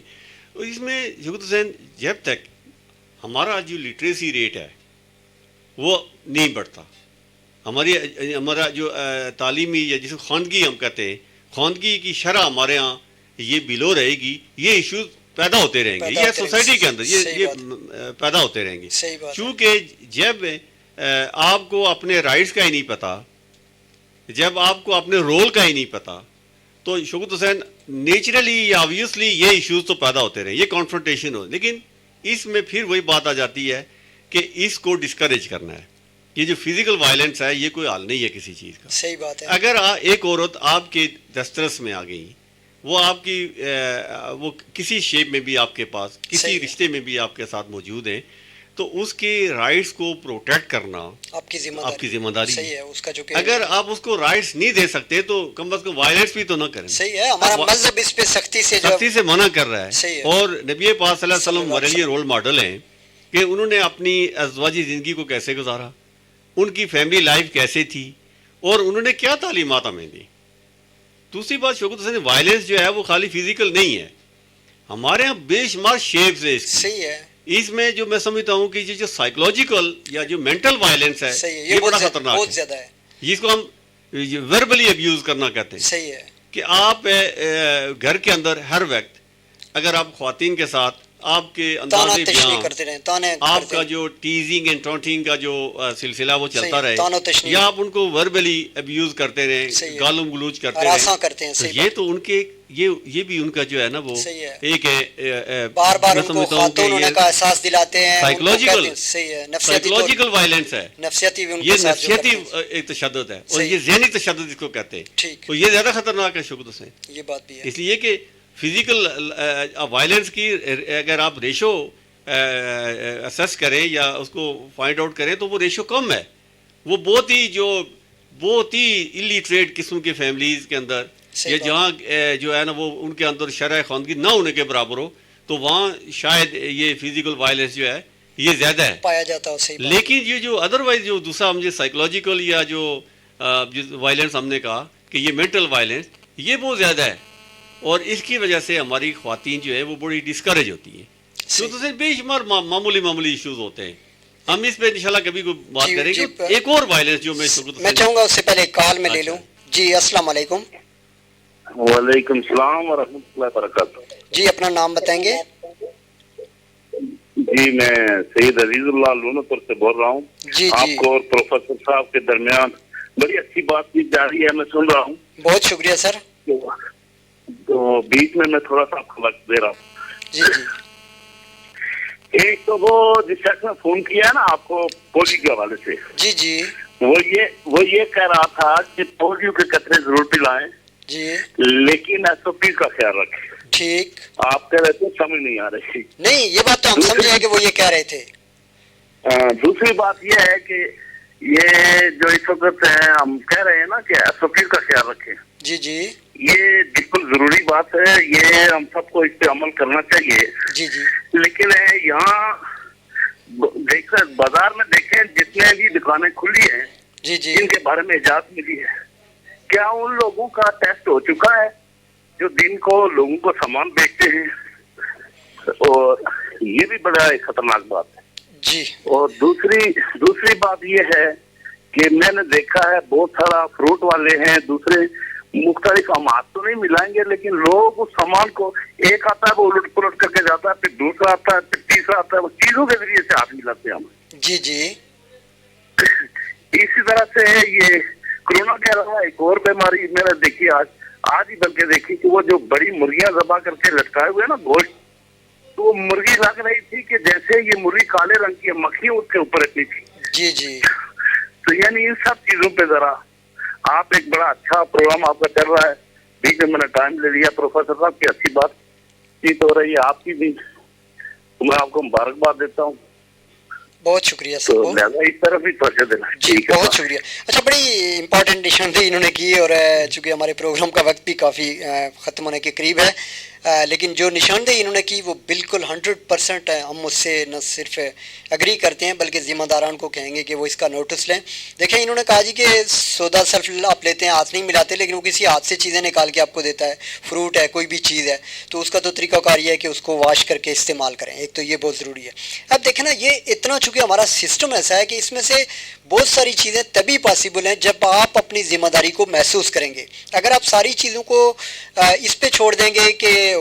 Speaker 5: اس میں شوکت حسین جب تک ہمارا جو لٹریسی ریٹ ہے وہ نہیں بڑھتا، ہمارا جو تعلیمی یا جسے خواندگی ہم کہتے ہیں، خواندگی کی شرح ہمارے یہاں یہ بلو رہے گی، یہ ایشوز پیدا ہوتے رہیں گے، یہ سوسائٹی کے اندر یہ پیدا ہوتے رہیں گے. چونکہ جب آپ کو اپنے رائٹس کا ہی نہیں پتا، جب آپ کو اپنے رول کا ہی نہیں پتا، تو شوکت حسین نیچرلی یا آبویسلی یہ ایشوز تو پیدا ہوتے رہے، یہ کانفرنٹیشن ہو. لیکن اس میں پھر وہی بات آ جاتی ہے کہ اس کو ڈسکریج کرنا ہے. یہ جو فزیکل وائلنس ہے یہ کوئی حل نہیں ہے کسی چیز کا.
Speaker 4: صحیح بات ہے.
Speaker 5: اگر ایک عورت آپ کے دسترس میں آ گئی، وہ آپ کی وہ کسی شیپ میں بھی آپ کے پاس، کسی رشتے میں بھی آپ کے ساتھ موجود ہیں، تو اس کے رائٹس کو پروٹیکٹ کرنا آپ کی ذمہ داری ہے.
Speaker 4: اس کا جو
Speaker 5: اگر آپ اس کو رائٹس نہیں دے سکتے تو کم از کم وائلنس بھی تو نہ کریں.
Speaker 4: صحیح ہے، ہمارا مذہب اس پہ سختی سے
Speaker 5: منع کر رہا ہے. اور نبی پاک صلی اللہ علیہ وسلم ہمارے لیے رول ماڈل ہیں کہ انہوں نے اپنی ازدواجی زندگی کو کیسے گزارا، ان کی فیملی لائف کیسے تھی، اور انہوں نے کیا تعلیمات ہمیں دی. دوسری بات شوکت حسین، وائلنس جو ہے وہ خالی فزیکل نہیں ہے، ہمارے ہاں بے شمار شیپس ہیں. صحیح ہے. اس میں جو میں سمجھتا ہوں کہ جو سائیکولوجیکل یا جو مینٹل وائلنس ہے یہ بڑا خطرناک ہے،
Speaker 4: زیادہ ہے،
Speaker 5: جس کو ہم وربلی ابیوز کرنا کہتے ہیں.
Speaker 4: صحیح ہے
Speaker 5: کہ آپ گھر کے اندر ہر وقت اگر آپ خواتین کے ساتھ آپ کے انداز بیان، آپ کا جو ٹیزنگ اینڈ ٹانٹنگ کا جو سلسلہ وہ چلتا رہے، یا آپ ان کو وربلی ابیوز کرتے رہے، گالم گلوچ کرتے رہے، تو یہ تو ان کے یہ بھی ان کا جو ہے نا وہ ایک
Speaker 4: بار بار ان کو خاتون ہونے کا احساس دلاتے ہیں،
Speaker 5: سائیکولوجیکل وائلنس ہے، یہ نفسیاتی ایک تشدد ہے، اور یہ ذہنی تشدد اس کو کہتے ہیں. تو یہ زیادہ خطرناک ہے شوکت حسین.
Speaker 4: یہ بات بھی ہے،
Speaker 5: اس لیے کہ فزیکل وائلنس کی اگر آپ ریشو اسیس کریں یا اس کو فائنڈ آؤٹ کریں تو وہ ریشو کم ہے. وہ بہت ہی الٹریٹ قسم کے فیملیز کے اندر، یا جہاں جو ہے نا وہ ان کے اندر شرح خواندگی نہ ہونے کے برابر ہو، تو وہاں شاید یہ فزیکل وائلنس جو ہے یہ زیادہ ہے
Speaker 4: پایا جاتا ہے.
Speaker 5: لیکن یہ جو ادروائز جو دوسرا ہم سائیکولوجیکل یا جو وائلنس ہم نے کہا کہ یہ مینٹل وائلنس، یہ بہت زیادہ ہے، اور اس کی وجہ سے ہماری خواتین جو ہے وہ بڑی ڈسکریج ہوتی ہیں. تو بے شمار معمولی ایشوز ہوتے ہیں. ہم اس پہ انشاءاللہ کبھی کوئی بات کریں گے. ایک اور وائلنس جو میں
Speaker 4: چاہوں گا اس سے پہلے کال میں لے لوں. جی السلام علیکم.
Speaker 6: وعلیکم السلام ورحمۃ اللہ وبرکاتہ.
Speaker 4: جی اپنا نام بتائیں گے؟
Speaker 6: جی میں سید عزیز اللہ لونپور سے بول رہا ہوں.
Speaker 4: جی
Speaker 6: آپ کو اور پروفیسر صاحب کے درمیان بڑی اچھی بات کی جا رہی ہے، میں سن رہا ہوں.
Speaker 4: بہت شکریہ سر.
Speaker 6: تو بیچ میں تھوڑا سا آپ کو وقت دے رہا ہوں.
Speaker 4: جی جی.
Speaker 6: ایک تو وہ جس شخص نے فون کیا ہے نا آپ کو پولیو کے حوالے سے،
Speaker 4: جی جی،
Speaker 6: وہ یہ کہہ رہا تھا کہ پولیو کے قطرے ضرور پلائیں
Speaker 4: جی،
Speaker 6: لیکن ایس او پی کا خیال رکھیں.
Speaker 4: ٹھیک.
Speaker 6: آپ کہہ رہے تھے سمجھ نہیں آ رہی.
Speaker 4: نہیں یہ بات تو ہم سمجھے کہ وہ یہ کہہ رہے تھے.
Speaker 6: دوسری بات یہ ہے کہ یہ جو اس وقت ہم کہہ رہے ہیں نا کہ ایس او پی کا خیال رکھیں.
Speaker 4: جی جی،
Speaker 6: یہ بالکل ضروری بات ہے، یہ ہم سب کو اس پہ عمل کرنا چاہیے.
Speaker 4: جی جی.
Speaker 6: لیکن یہاں بازار میں دیکھیں جتنے بھی دکانیں کھلی ہیں
Speaker 4: جی جی،
Speaker 6: جن کے بارے میں اجازت ملی ہے، کیا ان لوگوں کا ٹیسٹ ہو چکا ہے جو دن کو لوگوں کو سامان بیچتے ہیں؟ اور یہ بھی بڑا ایک خطرناک بات ہے.
Speaker 4: جی.
Speaker 6: اور دوسری بات یہ ہے کہ میں نے دیکھا ہے بہت سارا فروٹ والے ہیں، دوسرے مختلف، ہم ہاتھ تو نہیں ملائیں گے لیکن لوگ اس سامان کو، ایک آتا ہے وہ الٹ پلٹ کر کے جاتا ہے، پھر دوسرا آتا ہے، پھر تیسرا آتا ہے، وہ چیزوں کے ذریعے سے ہاتھ ملاتے ہیں ہم.
Speaker 4: جی جی.
Speaker 6: اسی طرح سے یہ کرونا کے علاوہ ایک اور بیماری میں نے دیکھی آج ہی بلکہ دیکھی کہ وہ جو بڑی مرغیاں ذبح کر کے لٹکائے ہوئے نا گوشت، تو وہ مرغی لگ رہی تھی کہ جیسے یہ مرغی کالے رنگ کی ہے، مکھیاں اس کے اوپر اتنی تھی. جی جی. تو یعنی ان سب چیزوں پہ ذرا آپ، ایک بڑا اچھا پروگرام آپ کا چل رہا ہے، بیچ میں نے ٹائم لے لیا. پروفیسر صاحب کی اچھی بات چیت ہو رہی ہے، آپ کی بھی میں آپ کو مبارکباد دیتا ہوں.
Speaker 4: بہت شکریہ سر.
Speaker 6: اس طرف بھی توجہ دینا.
Speaker 4: جی بہت شکریہ. اچھا بڑی امپورٹنٹ ڈسکشن بھی انہوں نے کی، اور چونکہ ہمارے پروگرام کا وقت بھی کافی ختم ہونے کے قریب ہے، لیکن جو نشاندہی انہوں نے کی وہ بالکل 100% ہے. ہم اس سے نہ صرف اگری کرتے ہیں بلکہ ذمہ داران کو کہیں گے کہ وہ اس کا نوٹس لیں. دیکھیں انہوں نے کہا جی کہ سودا سرف آپ لیتے ہیں ہاتھ نہیں ملاتے لیکن وہ کسی ہاتھ سے چیزیں نکال کے آپ کو دیتا ہے. فروٹ ہے کوئی بھی چیز ہے تو اس کا تو طریقہ کار یہ ہے کہ اس کو واش کر کے استعمال کریں. ایک تو یہ بہت ضروری ہے. اب دیکھیں نا یہ اتنا چونکہ ہمارا سسٹم ایسا ہے کہ اس میں سے بہت ساری چیزیں تبھی پاسبل ہیں جب آپ اپنی ذمہ داری کو محسوس کریں گے. اگر آپ ساری چیزوں کو اس پہ چھوڑ دیں گے کہ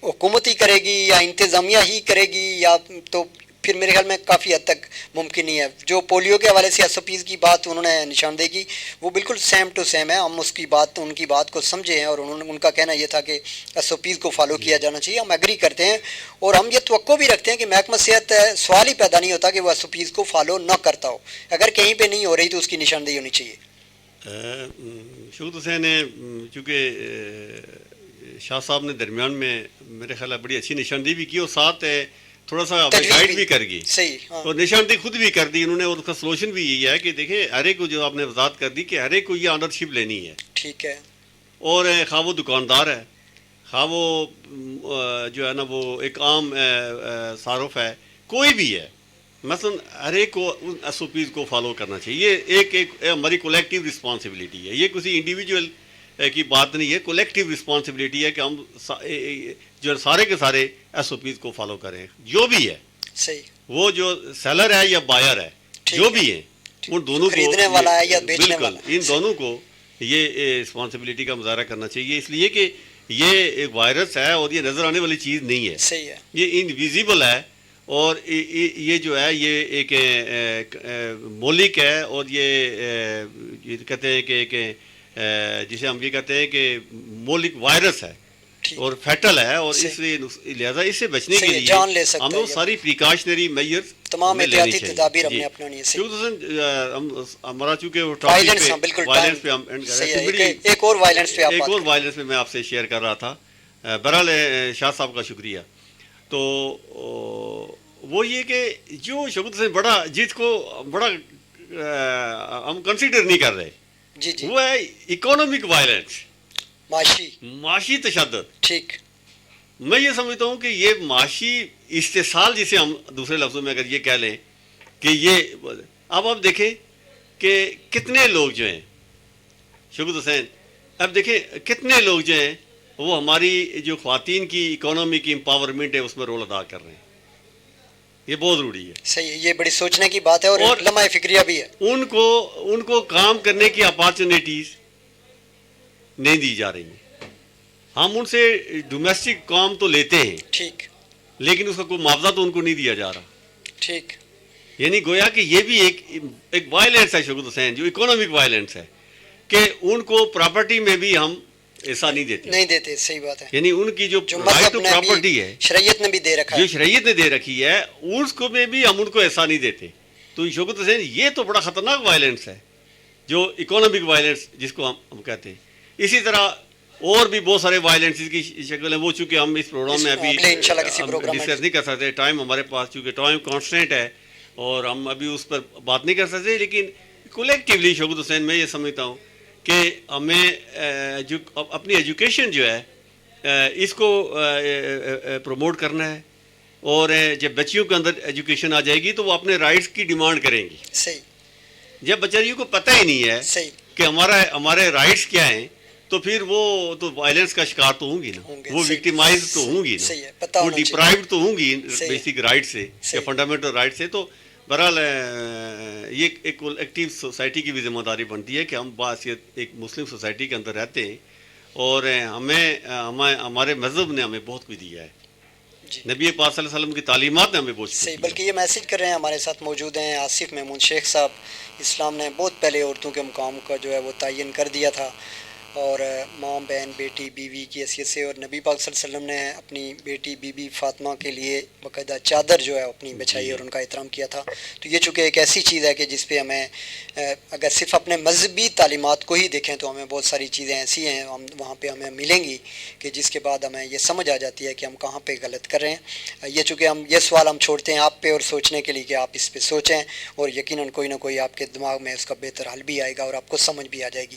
Speaker 4: حکومت ہی کرے گی یا انتظامیہ ہی کرے گی یا تو پھر میرے خیال میں کافی حد تک ممکن نہیں ہے. جو پولیو کے حوالے سے ایس او پیز کی بات انہوں نے نشاندہی کی وہ بالکل سیم ٹو سیم ہے. ہم اس کی بات ان کی بات کو سمجھے ہیں اور ان کا کہنا یہ تھا کہ ایس او پیز کو فالو کیا جانا چاہیے. ہم ایگری کرتے ہیں اور ہم یہ توقع بھی رکھتے ہیں کہ محکمہ صحت سوال ہی پیدا نہیں ہوتا کہ وہ ایس او پیز کو فالو نہ کرتا ہو. اگر کہیں پہ نہیں ہو رہی تو اس کی نشاندہی ہونی چاہیے.
Speaker 5: شوکت حسین نے چونکہ شاہ صاحب نے درمیان میں میرے خیال ہے بڑی اچھی نشاندہی بھی کی اور ساتھ تھوڑا سا گائیڈ بھی کر گئی.
Speaker 4: صحیح.
Speaker 5: اور نشاندہی خود بھی کر دی انہوں نے اور اس کا سولوشن بھی یہی ہے کہ دیکھیں ہر ایک کو جو آپ نے وضاحت کر دی کہ ہر ایک کو یہ آنرشپ لینی ہے.
Speaker 4: ٹھیک ہے.
Speaker 5: اور خواہ وہ دکاندار ہے خواہ وہ جو ہے نا وہ ایک عام صارف ہے کوئی بھی ہے مثلا ہر ایک کو ان ایس او پیز کو فالو کرنا چاہیے. یہ ایک ہماری کولیکٹیو رسپانسبلٹی ہے. یہ کسی انڈیویجول کی بات نہیں ہے. کولیکٹیو رسپانسبلٹی ہے کہ ہم جو سارے کے سارے ایس او پیز کو فالو کریں جو بھی ہے.
Speaker 4: صحیح.
Speaker 5: وہ جو سیلر ہے یا بائر ہے جو بھی ہے ان دونوں کو
Speaker 4: خریدنے والا ہے یا بیچنے والا
Speaker 5: بالکل ان دونوں کو یہ رسپانسبلٹی کا مظاہرہ کرنا چاہیے. اس لیے کہ یہ ایک وائرس ہے اور یہ نظر آنے والی چیز نہیں ہے.
Speaker 4: صحیح ہے.
Speaker 5: یہ انویزیبل ہے اور یہ جو ہے یہ ایک مولک ہے اور یہ کہتے ہیں کہ جسے ہم یہ کہتے ہیں کہ مولک وائرس ہے اور فیٹل ہے اور اس لہٰذا اس سے بچنے کے لیے ہم لوگ ساری پریکاشنری میئرز
Speaker 4: تمام احتیاطی تدابیر ہم نے اپنانی ہے.
Speaker 5: ہمارا چونکہ
Speaker 4: وائلنس پہ ہم ایک اور
Speaker 5: وائلنس پہ میں آپ سے شیئر کر رہا تھا. بہرحال شاہ صاحب کا شکریہ. تو وہ یہ کہ جو شوکت حسین بڑا جس کو بڑا ہم کنسیڈر نہیں کر رہے
Speaker 4: جی جی
Speaker 5: وہ ہے اکانومک وائلنس معاشی تشدد.
Speaker 4: ٹھیک.
Speaker 5: میں یہ سمجھتا ہوں کہ یہ معاشی استحصال جسے ہم دوسرے لفظوں میں اگر یہ کہہ لیں کہ یہ اب آپ دیکھیں کہ کتنے لوگ جو ہیں شوکت حسین اب دیکھیں کتنے لوگ جو ہیں وہ ہماری جو خواتین کی اکانومی کی امپاورمنٹ ہے اس میں رول ادا کر رہے ہیں. یہ بہت ضروری ہے.
Speaker 4: صحیح. یہ بڑی سوچنے کی بات ہے اور لمحہ فکریہ بھی ہے.
Speaker 5: ان کو کام کرنے کی اپارچونیٹیز نہیں دی جا رہی ہیں. ہم ان سے ڈومیسٹک کام تو لیتے ہیں
Speaker 4: ٹھیک
Speaker 5: لیکن اس کا کوئی معاوضہ تو ان کو نہیں دیا جا رہا.
Speaker 4: ٹھیک.
Speaker 5: یعنی گویا کہ یہ بھی ایک وائلنس ہے شوکت حسین جو اکانومک وائلنس ہے کہ ان کو پراپرٹی میں بھی ہم ایسا نہیں دیتے.
Speaker 4: صحیح بات ہے.
Speaker 5: یعنی ان کی جو رائٹ ٹو پراپرٹی ہے
Speaker 4: شریعت نے بھی دے رکھا ہے
Speaker 5: جو شریعت نے دے رکھی ہے اس کو میں بھی ہم ان کو ایسا نہیں دیتے. تو شوکت حسین یہ تو بڑا خطرناک وائلنس ہے جو اکانومک وائلنس جس کو ہم کہتے ہیں. اسی طرح اور بھی بہت سارے وائلنسز کی شکل ہیں وہ چونکہ ہم اس پروگرام میں ابھی ڈسکس نہیں کر سکتے. ٹائم ہمارے پاس چونکہ ٹائم کانسٹنٹ ہے اور ہم ابھی اس پر بات نہیں کر سکتے. لیکن کولیکٹیولی شوکت حسین میں یہ سمجھتا ہوں کہ ہمیں اپنی ایجوکیشن جو ہے اس کو پروموٹ کرنا ہے اور جب بچیوں کے اندر ایجوکیشن آ جائے گی تو وہ اپنے رائٹس کی ڈیمانڈ کریں گی.
Speaker 4: صحیح.
Speaker 5: جب بچیوں کو پتہ ہی نہیں ہے کہ ہمارے رائٹس کیا ہیں تو پھر وہ تو وائلنس کا شکار تو ہوں گی نا, وہ وکٹیمائز تو ہوں گی نا, وہ ڈپرائیوڈ تو ہوں گی بیسک رائٹ سے یا فنڈامنٹل رائٹ سے. تو بہرحال یہ ایک ایکٹیو سوسائٹی کی بھی ذمہ داری بنتی ہے کہ ہم بحیثیت ایک مسلم سوسائٹی کے اندر رہتے ہیں اور ہمارے مذہب نے ہمیں بہت کچھ دیا ہے. نبی پاک صلی اللہ علیہ وسلم کی تعلیمات نے ہمیں بہت
Speaker 4: صحیح. بلکہ یہ میسج کر رہے ہیں ہمارے ساتھ موجود ہیں آصف محمود شیخ صاحب. اسلام نے بہت پہلے عورتوں کے مقام کا جو ہے وہ تعین کر دیا تھا اور ماں بہن بیٹی بیوی کی حیثیت سے, اور نبی پاک صلی اللہ علیہ وسلم نے اپنی بیٹی بی بی فاطمہ کے لیے باقاعدہ چادر جو ہے اپنی بچھائی اور ان کا احترام کیا تھا. تو یہ چونکہ ایک ایسی چیز ہے کہ جس پہ ہمیں اگر صرف اپنے مذہبی تعلیمات کو ہی دیکھیں تو ہمیں بہت ساری چیزیں ایسی ہیں وہاں پہ ہمیں ملیں گی کہ جس کے بعد ہمیں یہ سمجھ آ جاتی ہے کہ ہم کہاں پہ غلط کر رہے ہیں. یہ چونکہ یہ سوال ہم چھوڑتے ہیں آپ پہ اور سوچنے کے لیے کہ آپ اس پہ سوچیں اور یقیناً کوئی نہ کوئی آپ کے دماغ میں اس کا بہتر حل بھی آئے گا اور آپ کو سمجھ بھی آ جائے گی.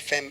Speaker 4: FM